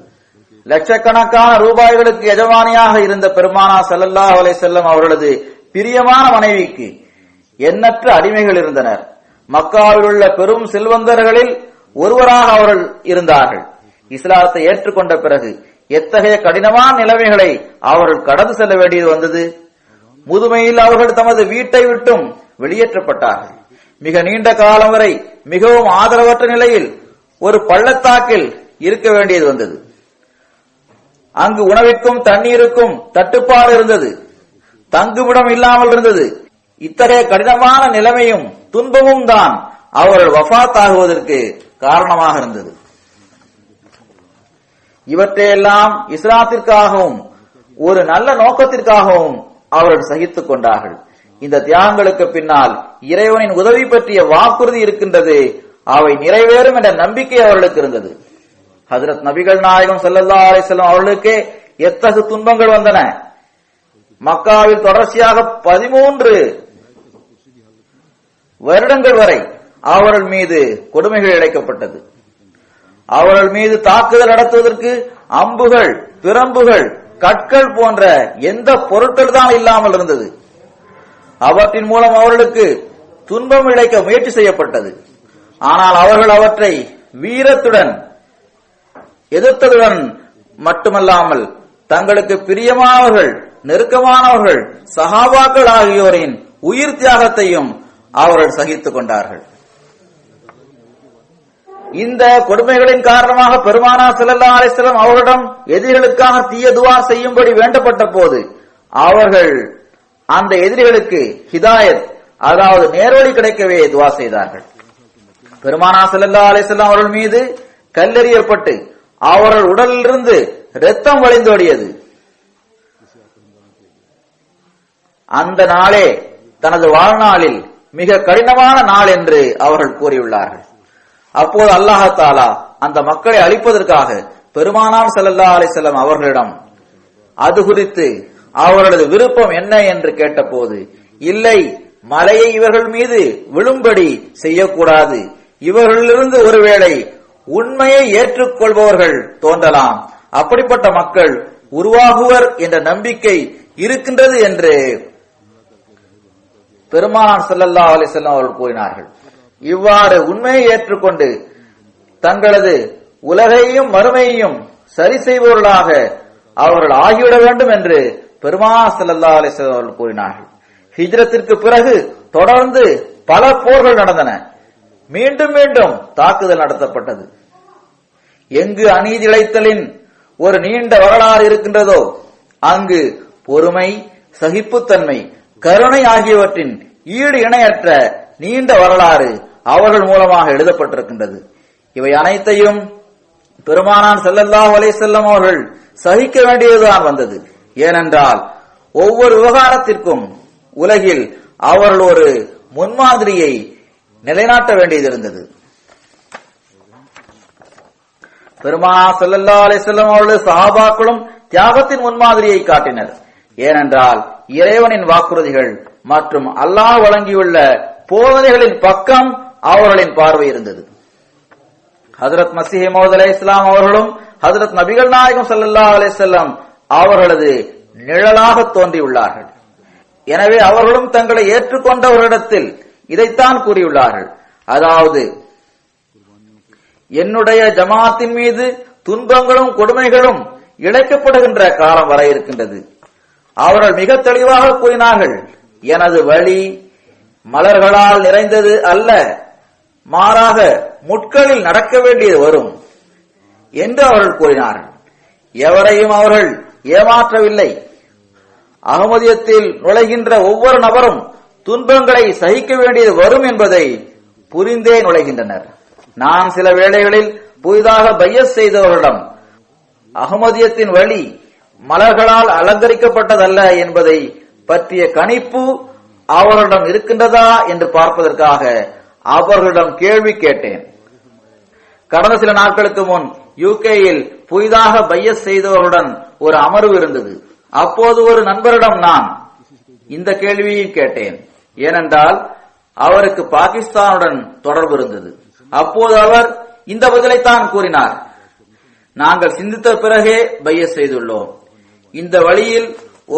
லட்சக்கணக்கான ரூபாய்களுக்கு எஜமானியாக இருந்த பெருமானா ஸல்லல்லாஹு அலைஹி வஸல்லம் அவர்களது பிரியமான மனைவிக்கு எண்ணற்ற அடிமைகள் இருந்தனர். மக்காவில் உள்ள பெரும் செல்வந்தர்களில் ஒருவராக அவர்கள் இருந்தார்கள். இஸ்லாத்தை ஏற்றுக்கொண்ட பிறகு எத்தகைய கடினமான நிலைமைகளை அவர்கள் கடந்து செல்ல வேண்டியது வந்தது. முதுமையில் அவர்கள் தமது வீட்டை விட்டும் வெளியேற்றப்பட்டார்கள். மிக நீண்ட காலம் வரை மிகவும் ஆதரவற்ற நிலையில் ஒரு பள்ளத்தாக்கில் இருக்க வேண்டியது வந்தது. அங்கு உணவிற்கும் தண்ணீருக்கும் தட்டுப்பாடு இருந்தது. தங்குமிடம் இல்லாமல் இருந்தது. இத்தகைய கடினமான நிலைமையும் துன்பமும் தான் அவர்கள் வஃபாத் ஆகுவதற்கு காரணமாக இருந்தது. இவற்றையெல்லாம் இஸ்லாத்திற்காகவும் ஒரு நல்ல நோக்கத்திற்காகவும் அவர்கள் சகித்துக் கொண்டார்கள். இந்த தியாகங்களுக்கு பின்னால் இறைவனின் உதவி பற்றிய வாக்குறுதி இருக்கின்றது. அவை நிறைவேறும் என்ற நம்பிக்கை அவர்களுக்கு இருந்தது. ஹஜ்ரத் நபிகள் நாயகம் ஸல்லல்லாஹு அலைஹி வஸல்லம் அவர்களுக்கு எத்தகு துன்பங்கள் வந்தன. மக்காவில் தொடர்ச்சியாக 13 வருடங்கள் வரை அவர்கள் மீது கொடுமைகள் இழைக்கப்பட்டது. அவர்கள் மீது தாக்குதல் நடத்துவதற்கு அம்புகள், பிரம்புகள், கற்கள் போன்ற எந்த பொருட்கள் தான் இல்லாமல் இருந்தது. அவற்றின் மூலம் அவர்களுக்கு துன்பம் இழைக்க முயற்சி செய்யப்பட்டது. ஆனால் அவர்கள் அவற்றை வீரத்துடன் எதிர்த்ததுடன் மட்டுமல்லாமல் தங்களுக்கு பிரியமானவர்கள், நெருக்கமானவர்கள், சஹாபாக்கள் ஆகியோரின் உயிர் தியாகத்தையும் அவர்கள் சகித்துக் கொண்டார்கள். இந்த கொடுமைகளின் காரணமாக பெருமானார் ஸல்லல்லாஹு அலைஹி வஸல்லம் அவர்களிடம் எதிரிகளுக்காக தீய துஆ செய்யும்படி வேண்டப்பட்ட போது அவர்கள் அந்த எதிரிகளுக்கு ஹிதாயத், அதாவது நேர்வழி கிடைக்கவே துஆ செய்தார்கள். பெருமானார் ஸல்லல்லாஹு அலைஹி வஸல்லம் அவர்கள் மீது கல்லெறியப்பட்டு அவர்கள் உடலிலிருந்து இரத்தம் வழிந்தோடியது. அந்த நாளே தனது வாழ்நாளில் மிக கடினமான நாள் என்று அவர்கள் கூறியுள்ளார்கள். அப்போது அல்லாஹ் தஆலா அந்த மக்களை அழிப்பதற்காக பெருமானார் ஸல்லல்லாஹு அலைஹி வஸல்லம் அவர்களிடம் அது குறித்து அவர்களது விருப்பம் என்ன என்று கேட்டபோது, இல்லை, மலையை இவர்கள் மீது விழும்படி செய்யக்கூடாது. இவர்களிலிருந்து ஒருவேளை உண்மையை ஏற்றுக்கொள்பவர்கள் தோன்றலாம். அப்படிப்பட்ட மக்கள் உருவாகுவர் என்ற நம்பிக்கை இருக்கின்றது என்று பெருமானார் ஸல்லல்லாஹு அலைஹி வஸல்லம் அவர்கள் கூறினார்கள். இவ்வாறு உண்மையை ஏற்றுக்கொண்டு தங்களது உலகையும் மறுமையையும் சரி செய்பவர்களாக அவர்கள் ஆகிவிட வேண்டும் என்று பெருமானார் ஸல்லல்லாஹு அலைஹி வஸல்லம் அவர்கள் கூறினார்கள். ஹிஜ்ரத்திற்கு பிறகு தொடர்ந்து பல போர்கள் நடந்தன. மீண்டும் மீண்டும் தாக்குதல் நடத்தப்பட்டது. எங்கு அநீதி இழைத்தலின் ஒரு நீண்ட வரலாறு இருக்கின்றதோ அங்கு பொறுமை, சகிப்புத்தன்மை, கருணை ஆகியவற்றின் ஈடு இணையற்ற நீண்ட வரலாறு அவர்கள் மூலமாக எழுதப்பட்டிருக்கின்றது. இவை அனைத்தையும் பெருமானார் ஸல்லல்லாஹு அலைஹி வஸல்லம் அவர்கள் சகிக்க வேண்டியதுதான் வந்தது. ஏனென்றால் ஒவ்வொரு விவகாரத்திற்கும் உலகில் அவர்கள் ஒரு முன்மாதிரியை நிலைநாட்ட வேண்டியது இருந்தது. பெருமானார் ஸல்லல்லாஹு அலைஹி வஸல்லம் அவர்கள் சஹாபாக்களும் தியாகத்தின் முன்மாதிரியை காட்டினர். ஏனென்றால் இறைவனின் வாக்குறுதிகள் மற்றும் அல்லாஹ் வழங்கியுள்ள போதனைகளின் பக்கம் அவர்களின் பார்வை இருந்தது. ஹஜ்ரத் மஸீஹ் மவ்ஊத் அலைஹிஸ்ஸலாம் அவர்களும் ஹஜ்ரத் நபிகள் நாயகம் ஸல்லல்லாஹு அலைஹி வஸல்லம் அவர்களது நிழலாக தோன்றியுள்ளார்கள். எனவே அவர்களும் தங்களை ஏற்றுக்கொண்டவர்களிடத்தில் இதைத்தான் கூறியுள்ளார்கள். அதாவது, என்னுடைய ஜமாத்தின் மீது துன்பங்களும் கொடுமைகளும் இழைக்கப்படுகின்ற காலம் வர இருக்கின்றது. அவர்கள் மிக தெளிவாக கூறினார்கள், எனது வழி மலர்களால் நிறைந்தது அல்ல, மாறாக முட்களில் நடக்க வேண்டியது வரும் என்று அவர்கள் கூறினார்கள். எவரையும் அவர்கள் ஏமாற்றவில்லை. அகமதியத்தில் நுழைகின்ற ஒவ்வொரு நபரும் துன்பங்களை சகிக்க வேண்டியது வரும் என்பதை புரிந்தே நுழைகின்றனர். நான் சில வேளைகளில் புதிதாக பையஸ் செய்தவர்களிடம் அகமதியத்தின் வழி மலர்களால் அலங்கரிக்கப்பட்டதல்ல என்பதை பற்றிய கணிப்பு அவர்களிடம் இருக்கின்றதா என்று பார்ப்பதற்காக அவர்களிடம் கேள்வி கேட்டேன். கடந்த சில நாட்களுக்கு முன் யூகேயில் புதிதாக பையஸ் செய்தவர்களுடன் ஒரு அமர்வு இருந்தது. அப்போது ஒரு நண்பரிடம் நான் இந்த கேள்வியை கேட்டேன். ஏனென்றால் அவருக்கு பாகிஸ்தானுடன் தொடர்பு இருந்தது. அப்போது அவர் இந்த பதிலைத்தான் கூறினார், நாங்கள் சிந்தித்த பிறகே பையத் செய்துள்ளோம். இந்த வழியில்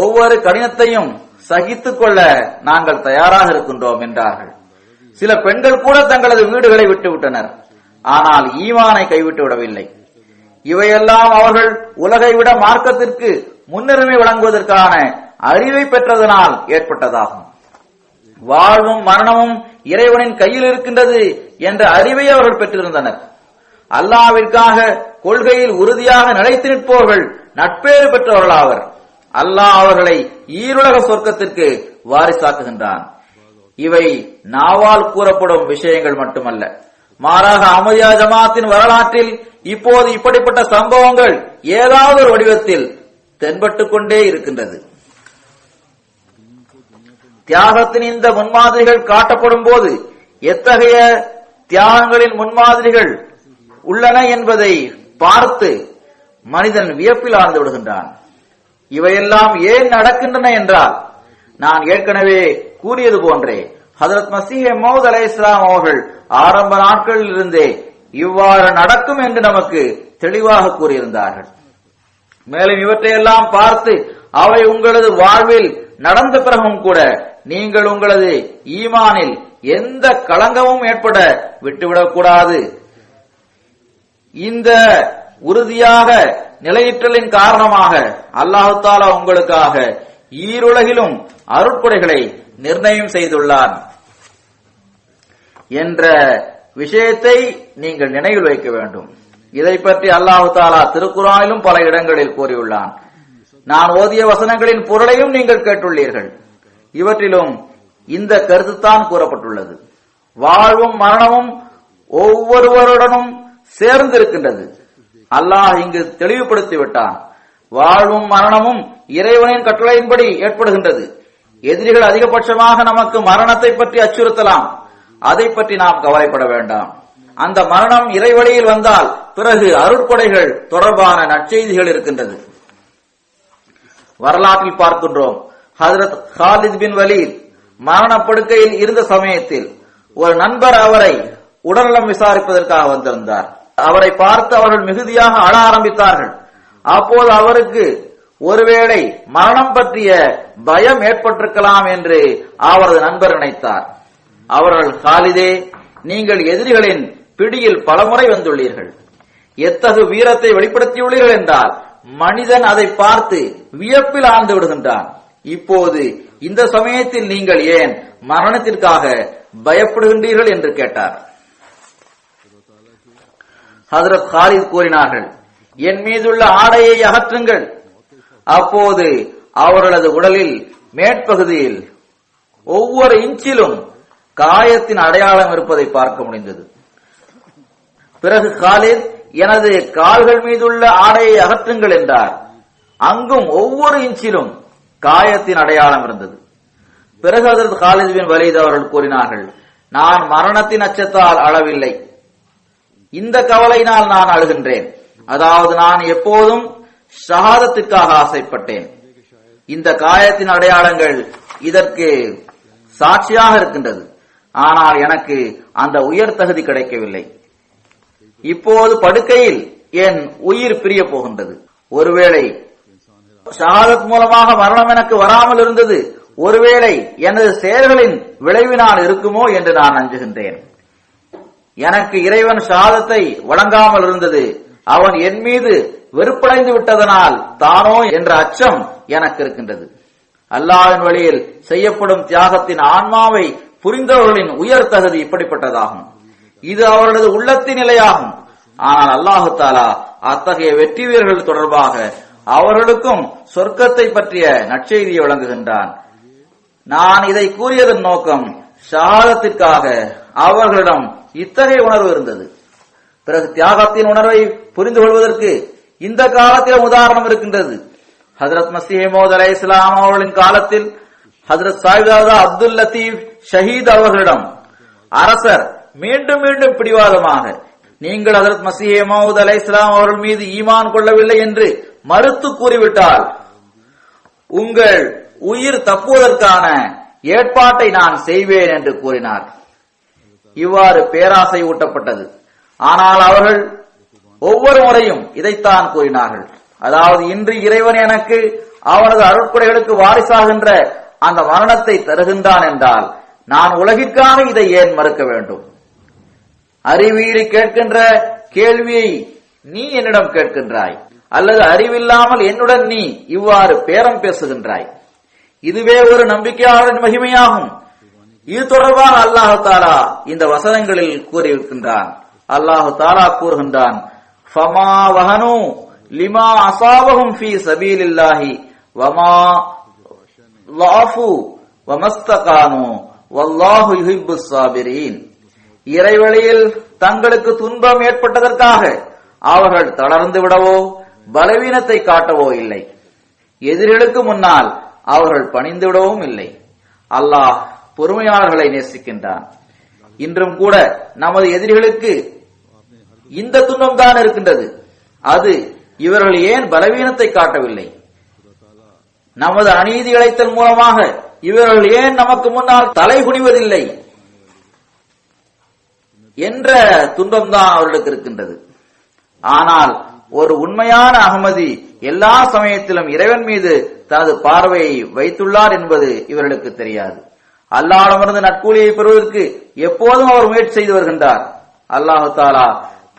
ஒவ்வொரு கடினத்தையும் சகித்துக் கொள்ள நாங்கள் தயாராக இருக்கின்றோம் என்றார்கள். சில பெண்கள் கூட தங்களது வீடுகளை விட்டுவிட்டனர், ஆனால் ஈமானை கைவிட்டு விடவில்லை. இவையெல்லாம் அவர்கள் உலகை விட மார்க்கத்திற்கு முன்னுரிமை வழங்குவதற்கான அறிவை பெற்றதனால் ஏற்பட்டதாகும். வாழ்வும் மரணமும் இறைவனின் கையில் இருக்கின்றது என்ற அறிவை அவர்கள் பெற்றிருந்தனர். அல்லாஹ்விற்காக கொள்கையில் உறுதியாக நிலைத்து நிற்பவர்கள் நட்பேறு பெற்றவர்களாவர். அல்லாஹ் அவர்களை ஈருலக சொர்க்கத்திற்கு வாரிசாக்குகின்றான். இவை நாவால் கூறப்படும் விஷயங்கள் மட்டுமல்ல, மாறாக அஹ்மதியா ஜமாத்தின் வரலாற்றில் இப்போது இப்படிப்பட்ட சம்பவங்கள் ஏதாவது ஒரு வடிவத்தில் தென்பட்டுக் கொண்டே இருக்கின்றது. தியாகத்தின் இந்த முன்மாதிரிகள் காட்டப்படும் போது எத்தகைய தியாகங்களின் முன்மாதிரிகள் உள்ளன என்பதை பார்த்து மனிதன் வியப்பில் ஆழ்ந்து விடுகின்றான். இவையெல்லாம் ஏன் நடக்கின்றன என்றால், நான் ஏற்கனவே கூறியது போன்றே ஹஜ்ரத் மஸீஹ் மவ்ஊத் அலைஹிஸ்ஸலாம் அவர்கள் ஆரம்ப நாட்களில் இருந்தே இவ்வாறு நடக்கும் என்று நமக்கு தெளிவாக கூறியிருந்தார்கள். மேலும் இவற்றையெல்லாம் பார்த்து அவை உங்களது வாழ்வில் நடந்த பிறகும் கூட நீங்கள் உங்களது ஈமானில் எந்த களங்கமும் ஏற்பட விட்டுவிடக் கூடாது. இந்த உறுதியாக நிலையிற்றலின் காரணமாக அல்லாஹ் தஆலா உங்களுக்காக ஈருலகிலும் அருட்கொடைகளை நிர்ணயம் செய்துள்ளான் என்ற விஷயத்தை நீங்கள் நினைவில் வைக்க வேண்டும். இதை பற்றி அல்லாஹ் தஆலா திருக்குர்ஆனிலும் பல இடங்களில் கூறியுள்ளான். நான் ஓதிய வசனங்களின் பொருளையும் நீங்கள் கேட்டுள்ளீர்கள். இவற்றிலும் இந்த கருத்துத்தான் கூறப்பட்டுள்ளது. வாழ்வும் மரணமும் ஒவ்வொருவருடனும் சேர்ந்திருக்கின்றது. அல்லாஹ் இங்கு தெளிவுபடுத்தி விட்டான். வாழ்வும் மரணமும் இறைவனின் கட்டளையின்படி ஏற்படுகின்றது. எதிரிகள் அதிகபட்சமாக நமக்கு மரணத்தை பற்றி அச்சுறுத்தலாம், அதை பற்றி நாம் கவலைப்பட வேண்டாம். அந்த மரணம் இறைவழியில் வந்தால் பிறகு அருட்கொடைகள் தொடர்பான நற்செய்திகள் இருக்கின்றது. வரலாற்றில் பார்க்கின்றோம், ஹஜ்ரத் காலித் பின் வலீத் மரணப்படுக்கையில் இருந்த சமயத்தில் ஒரு நண்பர் அவரை உடல்நலம் விசாரிப்பதற்காக வந்திருந்தார். அவரை பார்த்து அவர்கள் மிகுதியாக அழ ஆரம்பித்தார்கள். அப்போது அவருக்கு ஒருவேளை மரணம் பற்றிய பயம் ஏற்பட்டிருக்கலாம் என்று அவரது நண்பர் நினைத்தார். அவர்கள், காலிதே, நீங்கள் எதிரிகளின் பிடியில் பலமுறை வந்துள்ளீர்கள், எத்தகு வீரத்தை வெளிப்படுத்தியுள்ளீர்கள் என்றால் மனிதன் அதை பார்த்து வியப்பில் ஆழ்ந்து விடுகின்றான். இப்போது இந்த சமயத்தில் நீங்கள் ஏன் மரணத்திற்காக பயப்படுகின்றீர்கள் என்று கேட்டார். ஹஜ்ரத் காலித் கூறினார்கள், என் மீதுள்ள ஆடையை அகற்றுங்கள். அப்போது அவர்களது உடலில் மேற்பகுதியில் ஒவ்வொரு இன்ச்சிலும் காயத்தின் அடையாளம் இருப்பதை பார்க்க முடிந்தது. பிறகு காலித், எனது கால்கள் மீதுள்ள ஆடையை அகற்றுங்கள் என்றார். அங்கும் ஒவ்வொரு இன்ச்சிலும் காயத்தின் அடையாளம் இருந்தது. பிறகு ஹஜ்ரத் காலித் பின் வலீத் அவர்கள் கூறினார்கள், நான் மரணத்தின் அச்சத்தால் அழவில்லை, இந்த கவலையினால் நான் அழுகின்றேன். அதாவது நான் எப்போதும் ஷஹாதத்திற்காக ஆசைப்பட்டேன். இந்த காயத்தின் அடையாளங்கள் இதற்கு சாட்சியாக இருக்கின்றது. ஆனால் எனக்கு அந்த உயர் தகுதி கிடைக்கவில்லை. இப்போது படுக்கையில் என் உயிர் பிரிய போகின்றது. ஒருவேளை ஷஹாதத் மூலமாக மரணம் எனக்கு வராமல் இருந்தது, ஒருவேளை எனது செயல்களின் விளைவினால் இருக்குமோ என்று நான் அஞ்சுகின்றேன். எனக்கு இறைவன் ஷஹாதத்தை வழங்காமல் இருந்தது, அவன் என் மீது வெறுப்படைந்து விட்டதனால் தானோ என்ற அச்சம் எனக்கு இருக்கின்றது. அல்லாஹ்வின் வழியில் செய்யப்படும் தியாகத்தின் ஆன்மாவை புரிந்தவர்களின் உயர் தகுதி இப்படிப்பட்டதாகும். இது அவர்களது உள்ளத்தின் நிலையாகும். ஆனால் அல்லாஹு தஆலா அத்தகைய வெற்றி வீரர்கள் தொடர்பாக அவர்களுக்கும் சொர்க்கத்தை பற்றிய நற்செய்தியை வழங்குகின்றான். நான் இதை கூறியதன் நோக்கம், ஷஹாதத்திற்காக அவர்களிடம் இத்தகைய உணர்வு இருந்தது. பிறகு தியாகத்தின் உணர்வை புரிந்து கொள்வதற்கு இந்த காலத்திலும் உதாரணம் இருக்கின்றது. ஹஜ்ரத் மஸீஹ் மவ்ஊத் அலைஹிஸ்ஸலாம் அவர்களின் காலத்தில் ஹஜ்ரத் சாஹிப்ஜாதா அப்துல் லத்தீப் ஷஹீத் அவர்களிடம் அரசர் மீண்டும் மீண்டும் பிடிவாதமாக, நீங்கள் ஹஜ்ரத் மஸீஹ் மவ்ஊத் அலைஹிஸ்ஸலாம் அவர்கள் மீது ஈமான் கொள்ளவில்லை என்று மறுத்து கூறிவிட்டால் உங்கள் உயிர் தப்புவதற்கான ஏற்பாட்டை நான் செய்வேன் என்று கூறினார். இவ்வாறு பேராசை ஊட்டப்பட்டது. ஆனால் அவர்கள் ஒவ்வொரு முறையும் இதைத்தான் கூறினார்கள். அதாவது, இன்று இறைவன் எனக்கு அவனது அருட்கொடைகளுக்கு வாரிசாகின்ற அந்த மரணத்தை தருகின்றான் என்றால் நான் உலகிற்காக இதை ஏன் மறுக்க வேண்டும்? அறிவீடு கேட்கின்ற கேள்வியை நீ என்னிடம் கேட்கின்றாய், அல்லது அறிவில்லாமல் என்னுடன் நீ இவ்வாறு பேரம் பேசுகின்றாய். இதுவே ஒரு நம்பிக்கையாளரின் மகிமையாகும். இது தொடர்பாக அல்லாஹு தாலா இந்த வசனங்களில் கூறியிருக்கின்றான். அல்லாஹு தாலா கூறுகின்றான், ஃபமா வஹனு லிமா அஸாபஹும் ஃபீ சபீலில்லாஹி வமா லாஃபு வமஸ்தகானு வல்லாஹு யுஹிப்புஸ் சாபிரீன். இறைவழியில் தங்களுக்கு துன்பம் ஏற்பட்டதற்காக அவர்கள் தளர்ந்து விடவோ பலவீனத்தை காட்டவோ இல்லை. எதிரிகளுக்கு முன்னால் அவர்கள் பணிந்து விடவும் இல்லை. அல்லாஹ் பொறுமையாளர்களை நேசிக்கின்றான். இன்றும் கூட நமது எதிரிகளுக்கு இந்த துன்பம் தான் இருக்கின்றது. அது இவர்கள் ஏன் பலவீனத்தை காட்டவில்லை? நமது அநீதி இழைத்தல் மூலமாக இவர்கள் ஏன் நமக்கு முன்னால் தலை குனிவதில்லை என்ற துன்பம் தான் அவர்களுக்கு இருக்கின்றது. ஆனால் ஒரு உண்மையான அகமதி எல்லா சமயத்திலும் இறைவன் மீது தனது பார்வையை வைத்துள்ளார் என்பது இவர்களுக்கு தெரியாது. அல்லாஹ்விடமிருந்து நற்கூலியை பெறுவதற்கு எப்போதும் அவர் முயற்சி செய்து வருகின்றார். அல்லாஹு தாலா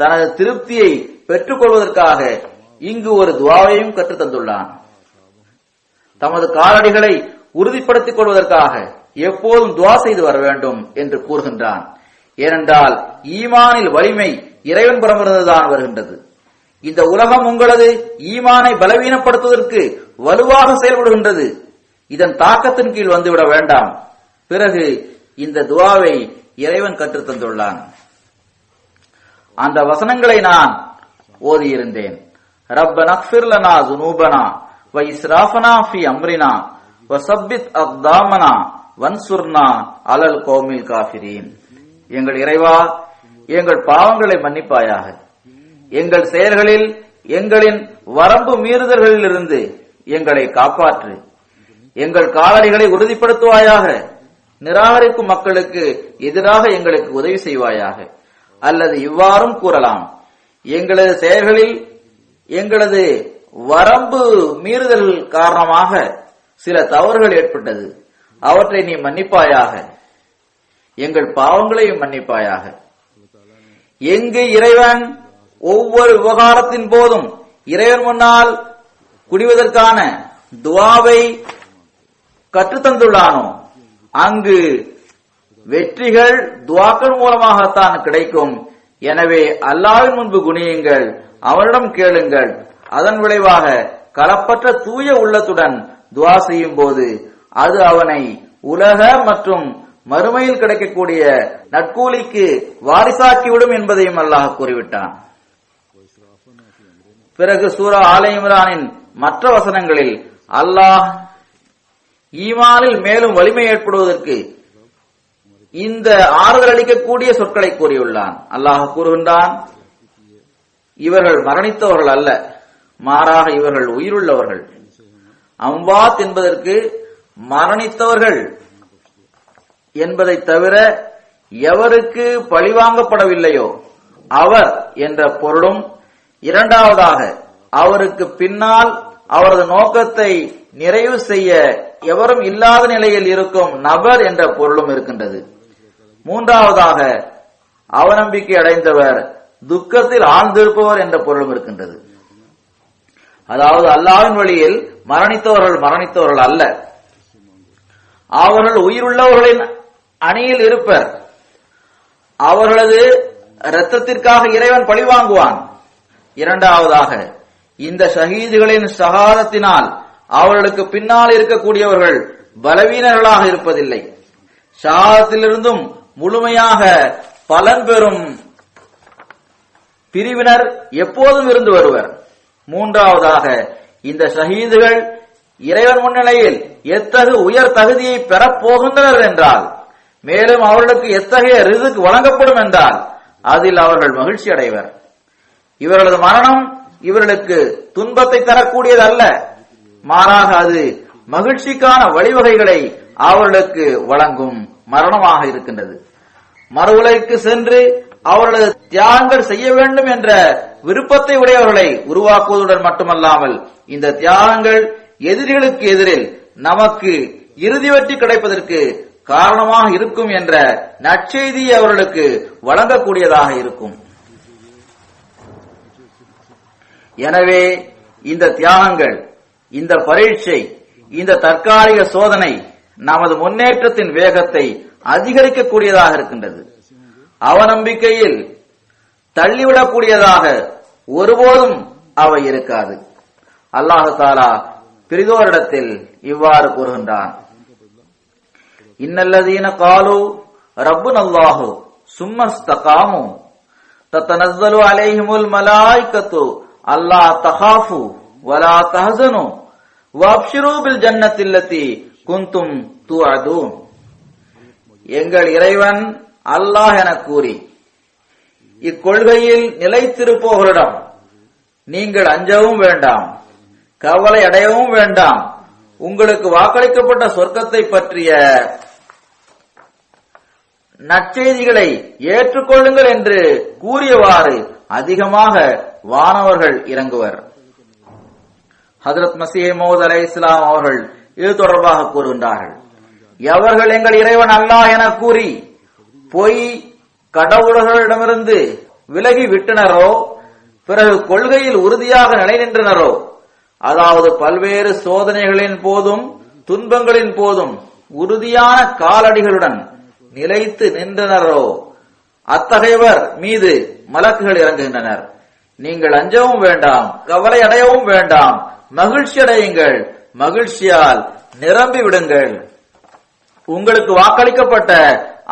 தனது திருப்தியை பெற்றுக் கொள்வதற்காக இங்கு ஒரு துஆவையும் கற்றுத் தந்துள்ளான். தமது காலடிகளை உறுதிப்படுத்திக் கொள்வதற்காக எப்போதும் துஆ செய்து வர வேண்டும் என்று கூறுகின்றான். ஏனென்றால் ஈமானில் வலிமை இறைவன் புறமிருந்துதான் வருகின்றது. இந்த உலகம் உங்களது ஈமானை பலவீனப்படுத்துவதற்கு வலுவாக செயல்படுகின்றது. இதன் தாக்கத்தின் கீழ் வந்துவிட வேண்டாம். பிறகு இந்த துஆவை இறைவன் கற்றுத் தந்துள்ளான். அந்த வசனங்களை நான் ஓதியிருந்தேன். ரப்பனா ஃபிர் லனா ஸுனூபனா வ இஸ்ராஃபனா ஃபீ அம்ரினா வ ஸப்பித் அக்தாமனா வன்சுர்னா அலல் கௌமில் காஃபிரீன். எங்கள் இறைவா, எங்கள் பாவங்களை மன்னிப்பாயாக. எங்கள் செயல்களில் எங்களின் வரம்பு மீறுதல்களிலிருந்து எங்களை காப்பாற்று. எங்கள் காலடிகளை உறுதிப்படுத்துவாயாக. நிராகரிக்கும் மக்களுக்கு எதிராக எங்களுக்கு உதவி செய்வாயாக. அல்லது இவ்வாறும் கூறலாம், எங்களது செயல்களில் எங்களது வரம்பு மீறுதல் காரணமாக சில தவறுகள் ஏற்பட்டது. அவற்றை நீ மன்னிப்பாயாக. எங்கள் பாவங்களையும் மன்னிப்பாயாக. எங்கு இறைவன் ஒவ்வொரு விவகாரத்தின் போதும் இறைவன் முன்னால் குடிவதற்கான துஆவை கற்றுத்தந்துள்ளானோ அங்கு வெற்றிகள் துஆக்கள் மூலமாகத்தான் கிடைக்கும். எனவே அல்லாஹ்வின் முன்பு குனியுங்கள், அவனிடம் கேளுங்கள். அதன் விளைவாக களப்பற்ற தூய உள்ளத்துடன் துஆ செய்யும் போது அது அவனை உலக மற்றும் மறுமையில் கிடைக்கக்கூடிய நற்கூலிக்கு வாரிசாக்கிவிடும் என்பதையும் அல்லாஹ் கூறிவிட்டான். பிறகு சூரா ஆல இம்ரானின் மற்ற வசனங்களில் அல்லாஹ் ஈமானில் மேலும் வலிமை ஏற்படுவதற்கு இந்த ஆறுதல் அளிக்கக்கூடிய சொற்களை கூறியுள்ளான். அல்லாஹ் கூறுகின்றான், இவர்கள் மரணித்தவர்கள் அல்ல, மாறாக இவர்கள் உயிருள்ளவர்கள். அம்வாத் என்பதற்கு மரணித்தவர்கள் என்பதை தவிர எவருக்கு பழிவாங்கப்படவில்லையோ அவர் என்ற பொருளும், இரண்டாவதாக அவருக்கு பின்னால் அவரது நோக்கத்தை நிறைவு செய்ய எவரும் இல்லாத நிலையில் இருக்கும் நபர் என்ற பொருளும் இருக்கின்றது. மூன்றாவதாக அவநம்பிக்கை அடைந்தவர், துக்கத்தில் ஆழ்ந்திருப்பவர் என்ற பொருளும் இருக்கின்றது. அதாவது அல்லாஹ்வின் வழியில் மரணித்தவர்கள் அல்ல, அவர்கள் உயிருள்ளவர்களின் அணியில் இருப்பர். அவர்களது இரத்தத்திற்காக இறைவன் பழிவாங்குவான். இரண்டாவதாக இந்த ஷஹீதுகளின் ஷஹாதத்தினால் அவர்களுக்கு பின்னால் இருக்கக்கூடியவர்கள் பலவீனர்களாக இருப்பதில்லை. ஷஹாதத்திலிருந்தும் முழுமையாக பலன் பெறும் பிரிவினர் எப்போதும் இருந்து வருவர். மூன்றாவதாக இந்த ஷஹீதுகள் இறைவன் முன்னிலையில் எத்தகைய உயர் தகுதியை பெறப் போகின்றனர் என்றால், மேலும் அவர்களுக்கு எத்தகைய ரிஸ்க் வழங்கப்படும் என்றால் அதில் அவர்கள் மகிழ்ச்சி அடைவர். இவர்களது மரணம் இவர்களுக்கு துன்பத்தை தரக்கூடியது அல்ல, மாறாக அது மகிழ்ச்சிக்கான வழிவகைகளை அவர்களுக்கு வழங்கும் மரணமாக இருக்கின்றது. மறுவுலகிற்கு சென்று அவர்களது தியாகங்கள் செய்ய வேண்டும் என்ற விருப்பத்தை உடையவர்களை உருவாக்குவதுடன் மட்டுமல்லாமல் இந்த தியாகங்கள் எதிரிகளுக்கு எதிரில் நமக்கு இறுதி வெற்றி கிடைப்பதற்கு காரணமாக இருக்கும் என்ற நற்செய்தியை அவர்களுக்கு வழங்கக்கூடியதாக இருக்கும். எனவே இந்த தியாகங்கள், இந்த பரீட்சை, இந்த தற்காலிக சோதனை நமது முன்னேற்றத்தின் வேகத்தை அதிகரிக்கக்கூடியதாக இருக்கின்றது. அவநம்பிக்கையில் தள்ளிவிடக்கூடியதாக ஒருபோதும் அவை இருக்காது. அல்லாஹு தஆலா பிரிதோரிடத்தில் இவ்வாறு கூறுகின்றான், இன்னல்லதீன காலு ரப்புனல்லாஹு சும்மஸ்தகாமு தத்தனஸ்ஸலு அலைஹிமுல் மலாயிகத்து அல்லா தகாஃபு வலா தஹஸனு வஅப்ஷிரு பில் ஜன்னத்தில்லதி குன்தும் துஅதூன். எங்கள் இறைவன் அல்லாஹ் என கூறி இக்கொள்கையில் நிலைத்திருப்பவர்களிடம் நீங்கள் அஞ்சவும் வேண்டாம், கவலை அடையவும் வேண்டாம், உங்களுக்கு வாக்களிக்கப்பட்ட சொர்க்கத்தை பற்றிய நற்செய்திகளை ஏற்றுக்கொள்ளுங்கள் என்று கூறியவாறு அதிகமாக வானவர்கள் இறங்குவர். ஹஜ்ரத் மஸீஹ் மவ்ஊத் அலைஹிஸ்ஸலாம் அவர்கள் இது தொடர்பாக கூறுகின்றார்கள், எவர்கள் எங்கள் இறைவன் அல்லாஹ் என கூறி பொய் கடவுள்களிடமிருந்து விலகி விட்டனரோ, பிறகு கொள்கையில் உறுதியாக நிலை நின்றனரோ, அதாவது பல்வேறு சோதனைகளின் போதும் துன்பங்களின் போதும் உறுதியான காலடிகளுடன் நிலைத்து நின்றனரோ, அத்தகையவர் மீது மலக்குகள் இறங்குகின்றனர். நீங்கள் அஞ்சவும் வேண்டாம், கவலை அடையவும் வேண்டாம், மகிழ்ச்சி அடையுங்கள், மகிழ்ச்சியால் நிரம்பி விடுங்கள். உங்களுக்கு வாக்களிக்கப்பட்ட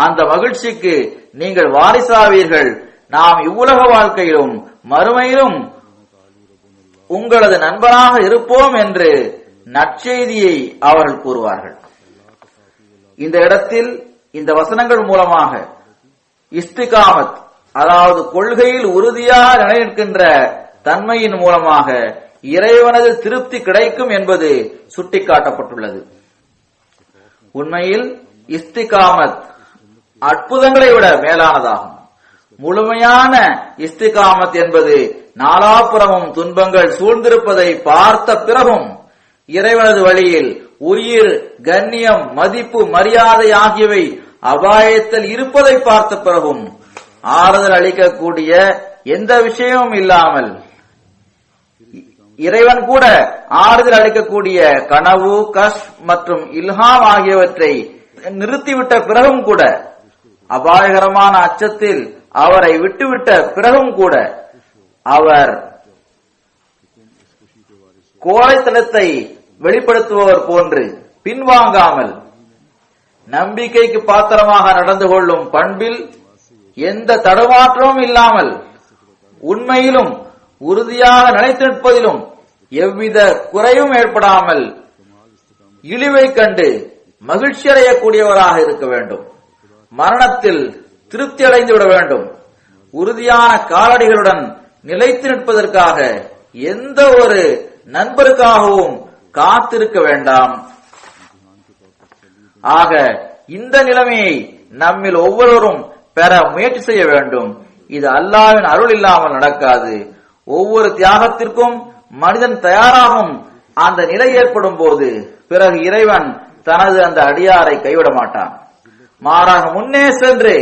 அந்த மகிழ்ச்சிக்கு நீங்கள் வாரிசாவீர்கள். நாம் இவ்வுலக வாழ்க்கையிலும் மறுமையிலும் உங்களது நண்பனாக இருப்போம் என்று நற்செய்தியை அவர்கள் கூறுவார்கள். இந்த இடத்தில் இந்த வசனங்கள் மூலமாக இஸ்திகாமத், அதாவது கொள்கையில் உறுதியாக நிலைநிற்கின்ற தன்மையின் மூலமாக இறைவனது திருப்தி கிடைக்கும் என்பது சுட்டிக்காட்டப்பட்டுள்ளது. உண்மையில் இஸ்திகாமத் அற்புதங்களை விட மேலானதாகும். முழுமையான இஸ்திகாமத் என்பது நாலாபுறமும் துன்பங்கள் சூழ்ந்திருப்பதை பார்த்த பிறகும் இறைவனது வழியில் உயிர், கண்ணியம், மதிப்பு, மரியாதை ஆகியவை அபாயத்தில் இருப்பதை பார்த்த பிறகும் ஆறுதல் அளிக்கக்கூடிய எந்த விஷயமும் இல்லாமல், இறைவன் கூட ஆறுதல் அளிக்கக்கூடிய கனவு, கஷ் மற்றும் இல்ஹாம் ஆகியவற்றை நிறுத்திவிட்ட பிறகும் கூட, அபாயகரமான அச்சத்தில் அவரை விட்டுவிட்ட பிறகும் கூட அவர் கோழைத்தனத்தை வெளிப்படுத்துபவர் போன்று பின்வாங்காமல் நம்பிக்கைக்கு பாத்திரமாக நடந்து கொள்ளும் பண்பில் எந்த தடுமாற்றமும் இல்லாமல் உண்மையிலும் உறுதியாக நிலைத்து நிற்பதிலும் எவ்வித குறையும் ஏற்படாமல் இழிவை கண்டு மகிழ்ச்சி அடையக்கூடியவராக இருக்க வேண்டும். மரணத்தில் திருப்தி அடைந்து விட வேண்டும். உறுதியான காலடிகளுடன் நிலைத்து நிற்பதற்காக எந்த ஒரு நண்பருக்காகவும் காத்திருக்க வேண்டாம். ஆக இந்த நிலைமையை நம்மில் ஒவ்வொருவரும் பெற முயற்சி செய்ய வேண்டும். இது அல்லாஹ்வின் அருள் இல்லாமல் நடக்காது. ஒவ்வொரு தியாகத்திற்கும் மனிதன் தயாராகும் அந்த நிலை ஏற்படும் போது பிறகு இறைவன் தனது அந்த அடியாரை கைவிட மாட்டான். மாறாக முன்னே சென்று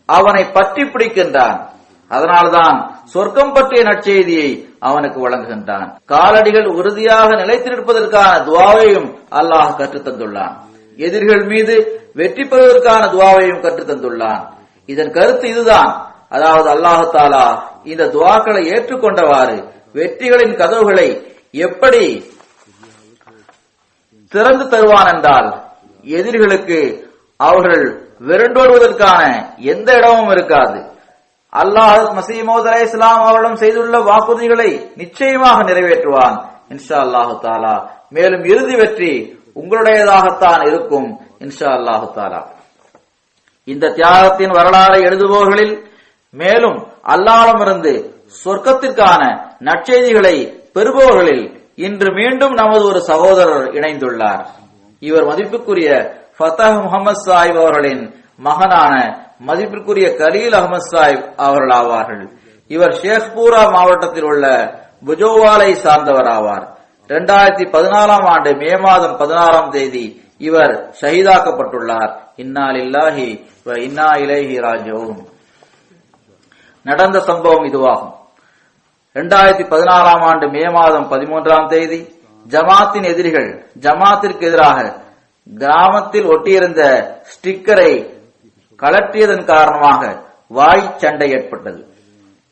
அவனை பற்றி பிடிக்கின்றான். அதனால்தான் சொர்க்கம் பற்றிய நற்செய்தியை அவனுக்கு வழங்குகின்றான். காலடிகள் உறுதியாக நிலைத்து நிற்பதற்கான துவாவையும் அல்லாஹ் கற்றுத்தந்துள்ளான். எதிரிகள் மீது வெற்றி பெறுவதற்கான துவாவையும் கற்றுத்தந்துள்ளான். இதன் கருத்து இதுதான், அதாவது அல்லாஹ் தஆலா இந்த துவாக்களை ஏற்றுக்கொண்டவாறு வெற்றிகளின் கதவுகளை எப்படி திறந்து தருவான் என்றால், எதிரிகளுக்கு அவர்கள் விரண்டோடுவதற்கான எந்த இடமும் இருக்காது. அல்லாஹ் மஸீஹ் மவ்ஊத் அலைஹிஸ்ஸலாம் அவர்களிடம் செய்துள்ள வாக்குறுதிகளை நிச்சயமாக நிறைவேற்றுவான் இன்ஷா அல்லாஹு தஆலா. மேலும் இறுதி வெற்றி உங்களுடையதாகத்தான் இருக்கும் இன்ஷா அல்லாஹு தஆலா. இந்த தியாகத்தின் வரலாறை எழுதுபவர்களில் மேலும் அல்லாஹ்விடமிருந்து சொர்க்கத்திற்கான நற்செய்திகளை பெறுபவர்களில் இன்று மீண்டும் நமது ஒரு சகோதரர் இணைந்துள்ளார். இவர் மதிப்புக்குரிய ஃபதஹ் முஹம்மது சாஹிப் அவர்களின் மகனான மதிப்பிற்குரிய கலீல் அகமது சாஹிப் அவர்கள் ஆவார்கள். இவர் ஷேக்பூரா மாவட்டத்தில் உள்ள புஜோவாலை சார்ந்தவர் ஆவார். 2014 ஆண்டு மே மாதம் 16ஆம் தேதி இவர் ஷஹீதாக்கப்பட்டுள்ளார். இன்னா லில்லாஹி வ இன்னா இலைஹி ராஜிஊன். நடந்த சம்பவம் இதுவாகும். 2016ஆம் ஆண்டு மே மாதம் 13ஆம் தேதி ஜமாத்தின் எதிரிகள் ஜமாத்திற்கு எதிராக கிராமத்தில் ஒட்டியிருந்த ஸ்டிக்கரை கலற்றியதன் காரணமாக வாய் சண்டை ஏற்பட்டது.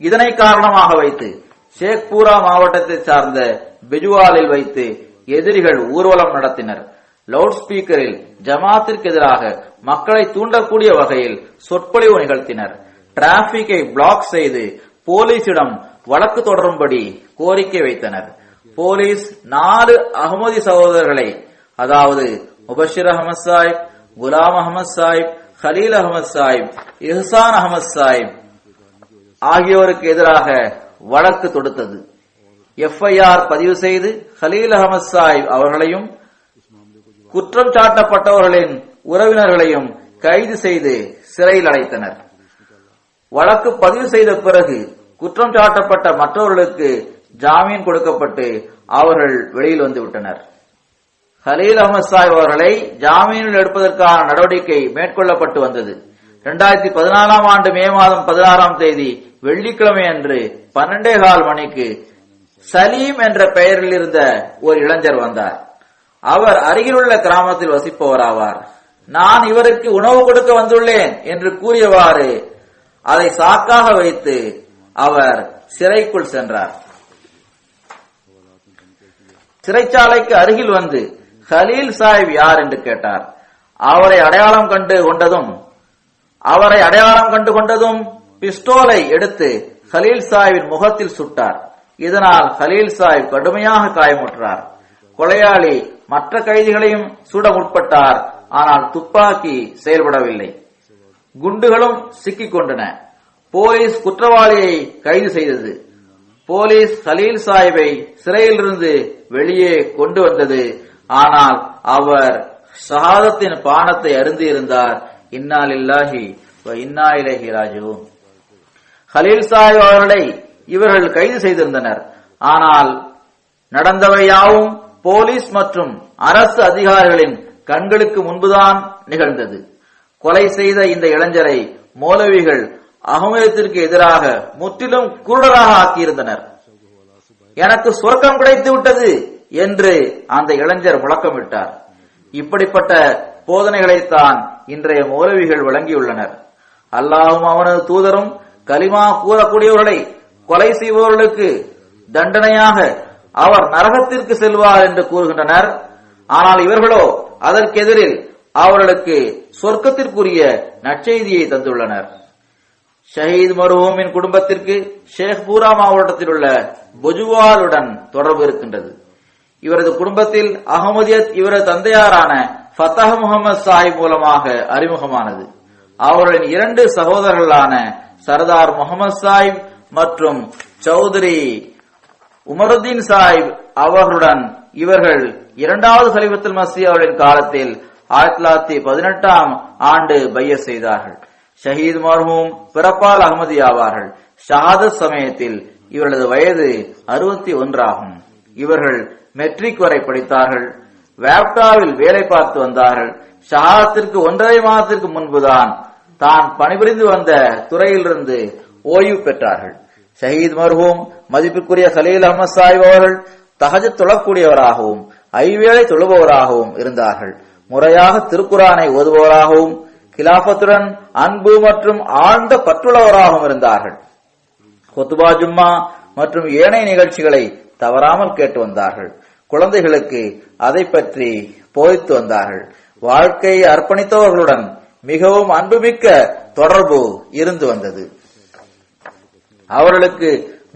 இதனை காரணமாக வைத்து ஷேக்பூரா மாவட்டத்தை சார்ந்த பிஜுவாலில் வைத்து எதிரிகள் ஊர்வலம் நடத்தினர். லவுட் ஸ்பீக்கரில் ஜமாத்திற்கு எதிராக மக்களை தூண்டக்கூடிய வகையில் சொற்பொழிவு நிகழ்த்தினர். டிராபிக்கை பிளாக் செய்து போலீசிடம் வழக்கு தொடரும்படி கோரிக்கை வைத்தனர். போலீஸ் 4 அகமதி சகோதரர்களை, அதாவது முபஷிர் அகமது சாஹிப், குலாம் அகமது சாஹிப், கலீல் அகமது சாஹிப், இஹ்சான் அகமது சாஹிப் ஆகியோருக்கு எதிராக வழக்கு தொடுத்தது. எஃப்ஐஆர் பதிவு செய்து கலீல் அகமது சாஹிப் அவர்களையும் குற்றம் சாட்டப்பட்டவர்களின் உறவினர்களையும் கைது செய்து சிறையில் அடைத்தனர். வழக்கு பதிவு செய்த பிறகு குற்றம் சாட்டப்பட்ட மற்றவர்களுக்கு ஜாமீன் கொடுக்கப்பட்டு அவர்கள் வெளியில் வந்துவிட்டனர். கலீல் அகமது சாஹிப் அவர்களை ஜாமீனில் எடுப்பதற்கான நடவடிக்கை மேற்கொள்ளப்பட்டு வந்தது. 2014ஆம் ஆண்டு மே மாதம் 16ஆம் தேதி வெள்ளிக்கிழமை அன்று 12:15 மணிக்கு சலீம் என்ற பெயரில் இருந்த ஒரு இளைஞர் வந்தார். அவர் அருகிலுள்ள கிராமத்தில் வசிப்பவராவார். நான் இவருக்கு உணவு கொடுக்க வந்துள்ளேன் என்று கூறியவாறு அதை சாக்காக வைத்து அவர் சிறைக்குள் சென்றார். சிறைச்சாலைக்கு அருகில் வந்து கலீல் சாஹிப் யார் என்று கேட்டார். அவரை அடையாளம் கண்டு கொண்டதும் பிஸ்டோலை எடுத்து கலீல் சாஹிப்பின் முகத்தில் சுட்டார். இதனால் கலீல் சாஹிப் கடுமையாக காயமுற்றார். கொலையாளி மற்ற கைதிகளையும் சுட முற்பட்டார். ஆனால் துப்பாக்கி செயல்படவில்லை. குண்டுகளும் சிக்கிக் கொண்டன. போலீஸ் குற்றவாளியை கைது செய்தது. போலீஸ் கலீல் சாஹிப்பை சிறையிலிருந்து வெளியே கொண்டு வந்தது. ஆனால் அவர் ஷஹாதத்தின் பானத்தை அருந்தி இருந்தார். இன்னா லில்லாஹி வ இன்னா இலைஹி ராஜிஊன். கலீல் சாஹிப் அவர்களை இவர்கள் கைது செய்திருந்தனர். ஆனால் நடந்தவை யாவும் போலீஸ் மற்றும் அரசு அதிகாரிகளின் கண்களுக்கு முன்புதான் நிகழ்ந்தது. கொலை செய்த இந்த இளைஞரை மௌலவிகள் அகமதியத்திற்கு எதிராக முற்றிலும் குருடராக ஆக்கியிருந்தனர். எனக்கு சொர்க்கம் கிடைத்து விட்டது என்று அந்த இளைஞர் முழக்கமிட்டார். இப்படிப்பட்ட போதனைகளைத்தான் இன்றைய மௌலவிகள் வழங்கியுள்ளனர். அல்லாஹ்வும் அவனது தூதரும் கலிமா கூறக்கூடியவர்களை கொலை செய்பவர்களுக்கு தண்டனையாக அவர் நரகத்திற்கு செல்வார் என்று கூறுகின்றனர். ஆனால் இவர்களோ அதற்கு எதிரில் அவர்களுக்கு சொர்க்கத்திற்குரிய நற்செய்தியை தந்துள்ளனர். ஷஹீத் மர்ஹூமின் குடும்பத்திற்கு ஷேக்பூரா மாவட்டத்தில் உள்ள புஜுவாலுடன் தொடர்பு இருக்கின்றது. இவரது குடும்பத்தில் அகமதியத் இவரது தந்தையாரான ஃபத்தஹ் முகமது சாஹிப் மூலமாக அறிமுகமானது. அவர்களின் 2 சகோதரர்களான சர்தார் முகமது சாஹிப் மற்றும் சௌத்ரி உமருதீன் சாஹிப் அவர்களுடன் இவர்கள் 2வது கலிஃபத்துல் மஸீஹ் அவர்களின் காலத்தில் 1918ஆம் ஆண்டு பைஅத் செய்தார்கள். ஷஹீத் மர்ஹூம் பிறப்பால் அகமதி ஆவார்கள். ஷஹாதத் சமயத்தில் இவர்களது வயது 61 ஆகும். இவர்கள் மெட்ரிக் வரை படித்தார்கள். வேப்டாவில் வேலை பார்த்து வந்தார்கள். ஷஹாதத்திற்கு 1.5 மாதத்திற்கு முன்புதான் தான் பணிபுரிந்து வந்த துறையிலிருந்து ஓய்வு பெற்றார்கள். ஷஹீத் மர்ஹூம் மதிப்பிற்குரிய கலீல் அஹ்மத் சாஹிப் அவர்கள் தஹஜ்ஜுத் தொழக்கூடியவராகவும் 5 வேளை தொழுபவராகவும் இருந்தார்கள். முறையாக திருக்குரானை ஓதுபவராகவும் கிலாபத்துடன் அன்பு மற்றும் ஆழ்ந்த பற்றுள்ளவராகவும் இருந்தார்கள். குத்பா ஜும்மா மற்றும் ஏனைய நிகழ்ச்சிகளை தவறாமல் கேட்டு வந்தார்கள். குழந்தைகளுக்கு அதை பற்றி போதித்து வந்தார்கள். வாழ்க்கையை அர்ப்பணித்தவர்களுடன் மிகவும் அன்புமிக்க தொடர்பு இருந்து வந்தது. அவர்களுக்கு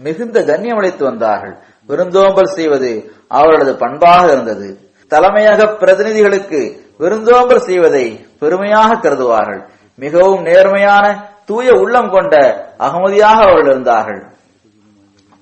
மிகுந்த கண்ணியம் அளித்து வந்தார்கள். விருந்தோம்பல் செய்வது அவர்களது பண்பாக இருந்தது. தலைமையக பிரதிநிதிகளுக்கு விருந்தோம்பல் செய்வதை பெருமையாக கருதுவார்கள். மிகவும் நேர்மையான தூய உள்ளம் கொண்ட அகமதியாக அவர்கள் இருந்தார்கள்.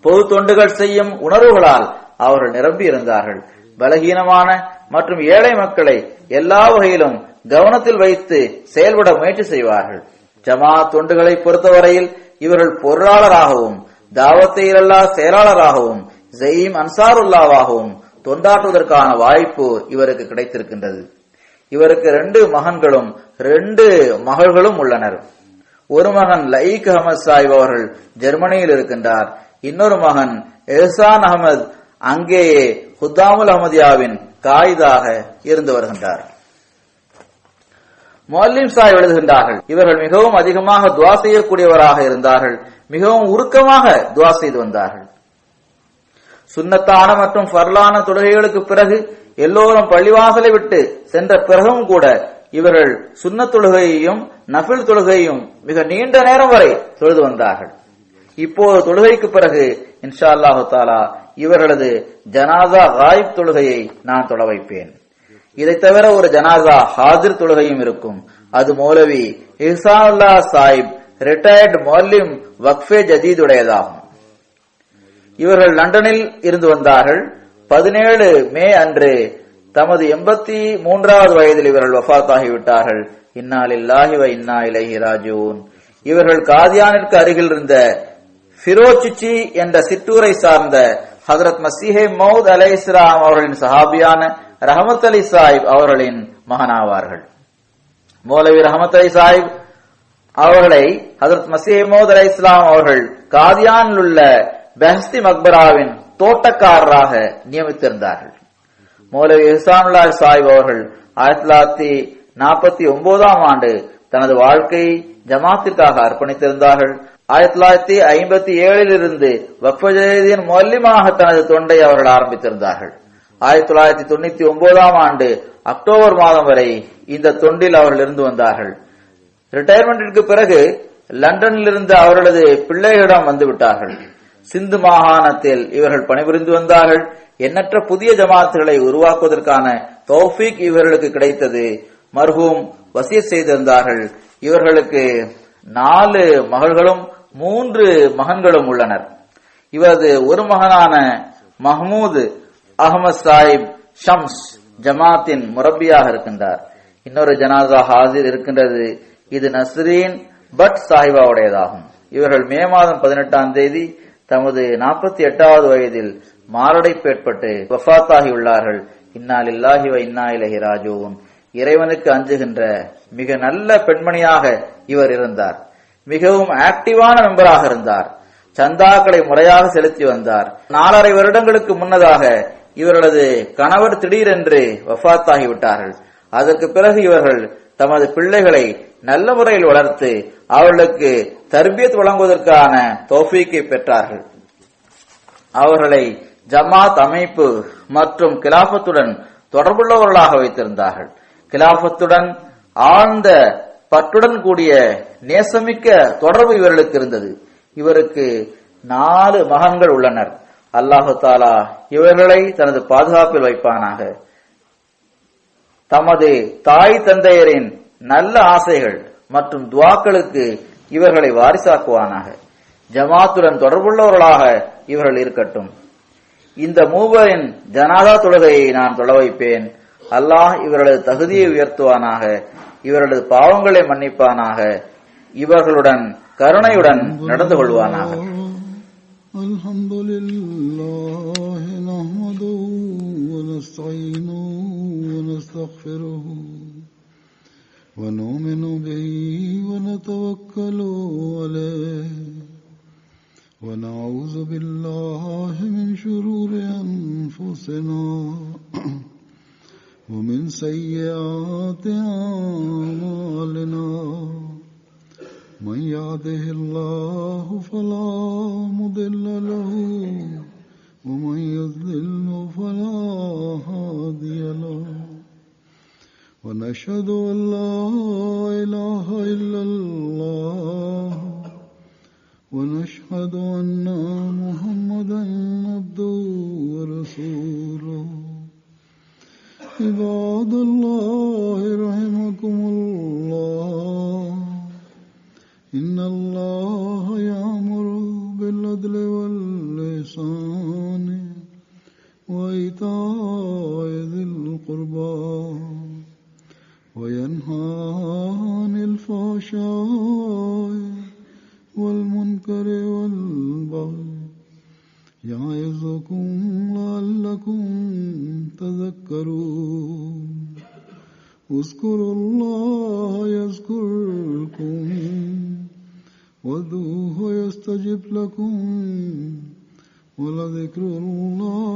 பொது தொண்டுகள் செய்யும் உணர்வுகளால் அவர்கள் நிரம்பி இருந்தார்கள். பலகீனமான மற்றும் ஏழை மக்களை எல்லா வகையிலும் கவனத்தில் வைத்து செயல்பட முயற்சி செய்வார்கள். ஜமாத் தொண்டுகளை பொறுத்தவரையில் இவர்கள் பொருளாளராகவும் தாவத்தை இல்லா செயலாளராகவும் ஜயீம் அன்சாருல்லாவாகவும் தொண்டாற்றுவதற்கான வாய்ப்பு இவருக்கு கிடைத்திருக்கின்றது. இவருக்கு 2 மகன்களும் 2 மகள்களும் உள்ளனர். ஒரு மகன் லயீக் அஹமத் சாஹிப் அவர்கள் ஜெர்மனியில் இருக்கின்றார். இன்னொரு மகன் எஹ்சான் அகமது அங்கேயே ஹுத்தாமுல் அஹமதியாவின் காயிதாக இருந்து வருகின்றார். முஅல்லிம் சாஹிப் எழுதுகின்றார்கள், இவர்கள் மிகவும் அதிகமாக துஆ செய்யக்கூடியவராக இருந்தார்கள். மிகவும் உருக்கமாக துஆ செய்து வந்தார்கள். சுன்னத்தான மற்றும் ஃபர்லான தொழுகைகளுக்கு பிறகு எல்லோரும் பள்ளிவாசலை விட்டு சென்ற பிறகும் கூட இவர்கள் சுன்னத் தொழுகையையும் நஃபில் தொழுகையும் மிக நீண்ட நேரம் வரை தொழுது வந்தார்கள். இப்போது தொழுகைக்கு பிறகு இன்ஷா அல்லாஹு தஆலா இவர்களது ஜனாசா காயிப் தொழுகையை நான் தொழ வைப்பேன். இதை தவிர ஒரு ஜனாசா ஹாதிர் தொழுகையும் இருக்கும். அது மௌலவி இஹ்சானுல்லா சாஹிப் ரிட்டையர்டு முஅல்லிம் வக்ஃபே ஜதீத் உடையதாகும். இவர்கள் லண்டனில் இருந்து வந்தார்கள். 17 மே அன்று தமது 83வது வயதில் இவர்கள் வஃபாத் ஆகிவிட்டார்கள். இன்னா லில்லாஹி வ இன்னா இலைஹி ராஜிஊன். இவர்கள் காதியானிற்கு அருகில் இருந்த ஃபிரோச்சிச்சி என்ற சிற்றூரை சார்ந்த ஹஜ்ரத் மஸீஹே மௌத் அலைஹிஸ்ஸலாம் அவர்களின் சஹாபியான ரஹமத் அலி சாஹிப் அவர்களின் மகனாவார்கள். மௌலவி ரஹமத் அலி சாஹிப் அவர்களை ஹஜ்ரத் மஸீஹே மௌத் அலைஹிஸ்ஸலாம் அவர்கள் காதியானில் உள்ள பெஹஸ்தி மக்பராவின் தோட்டக்காரராக நியமித்திருந்தார்கள். மௌலவி இஹ்சானுல்லா சாஹிப் அவர்கள் 1949ஆம் ஆண்டு தனது வாழ்க்கையை ஜமாத்திற்காக அர்ப்பணித்திருந்தார்கள். 1957 இருந்து வக்ஃப் ஜதீதின் முஅல்லிமாக தனது தொண்டை அவர்கள் ஆரம்பித்திருந்தார்கள். 1999ஆம் ஆண்டு அக்டோபர் மாதம் வரை இந்த தொண்டில் அவர்கள் இருந்து வந்தார்கள். ரிட்டையர்மெண்டிற்கு பிறகு லண்டனில் இருந்து அவர்களது பிள்ளைகளிடம் வந்துவிட்டார்கள். சிந்து மாகாணத்தில் இவர்கள் பணிபுரிந்து வந்தார்கள். எண்ணற்ற புதிய ஜமாத்துகளை உருவாக்குவதற்கான தௌஃபீக் இவர்களுக்கு கிடைத்தது. மர்ஹூம் வசியத் செய்திருந்தார்கள். இவர்களுக்கு 4 மகள்களும் 3 மகன்களும் உள்ளனர். இவரது ஒரு மகனான மஹ்மூத் அஹமத் சாஹிப் ஷம்ஸ் ஜமாத்தின் முரப்பியாக இருக்கின்றார். இன்னொரு ஜனாசா ஹாசிர் இருக்கின்றது. இது நஸ்ரீன் பட் சாஹிபாவுடையதாகும். இவர்கள் மே மாதம் 18ஆம் தேதி தமது 48வது வயதில் மாரடைப்பு ஏற்பட்டு வஃபாத்தாகி உள்ளார்கள். இன்னா லில்லாஹி வ இன்னா இலைஹி ராஜிஊன். இறைவனுக்கு அஞ்சுகின்ற மிக நல்ல பெண்மணியாக இவர் இருந்தார். மிகவும் ஆக்டிவான மெம்பராக இருந்தார். சந்தாக்களை முறையாக செலுத்தி வந்தார். 4.5 வருடங்களுக்கு முன்னதாக இவர்களது கணவர் திடீரென்று வஃபாத்தாகிவிட்டார்கள். அதற்கு பிறகு இவர்கள் தமது பிள்ளைகளை நல்ல முறையில் வளர்த்து அவர்களுக்கு தர்பியத் வழங்குவதற்கான தௌஃபீக்கை பெற்றார்கள். அவர்களை ஜமாத் அமைப்பு மற்றும் கிலாஃபத்துடன் தொடர்புள்ளவர்களாக வைத்திருந்தார்கள். கிலாஃபத்துடன் ஆழ்ந்த பற்றுடன் கூடிய நேசமிக்க தொடர்பு இவர்களுக்கு இருந்தது. இவருக்கு 4 மகன்கள் உள்ளனர். அல்லாஹு தாலா இவர்களை தனது பாதுகாப்பில் வைப்பானாக. தமது தாய் தந்தையரின் நல்ல ஆசைகள் மற்றும் துவாக்களுக்கு இவர்களை வாரிசாக்குவானாக. ஜமாத்துடன் தொடர்புள்ளவர்களாக இவர்கள் இருக்கட்டும். இந்த மூவரின் ஜனாதா தொழுகையை நான் தொழ வைப்பேன். அல்லாஹ் இவர்களது தகுதியை உயர்த்துவானாக. இவர்களது பாவங்களை மன்னிப்பானாக. இவர்களுடன் கருணையுடன் நடந்து கொள்வானாக. அல்ஹம்துலில்லாஹ் நஹ்மதுஹு வ நஸ்தஈனுஹு வ நஸ்தக்ஃபிருஹு வ நு'மினு பிஹி வ நதவக்கலு அலைஹி வ நஊது பில்லாஹி மின் ஷுரூரி அன்ஃபுஸினா வ மின் ஸய்யிஆத்தி அஅமாலினா. من يهده الله فلا مضل له ومن يضلل فلا هادي له ونشهد أن لا إله إلا الله ونشهد أن محمدا عبده ورسوله. عباد الله رحمكم الله. إن الله يأمر بالعدل والإحسان وإيتاء ذي القربى تذكرون اذكروا الله يذكركم وادعوه يستجب لكم ولذكر الله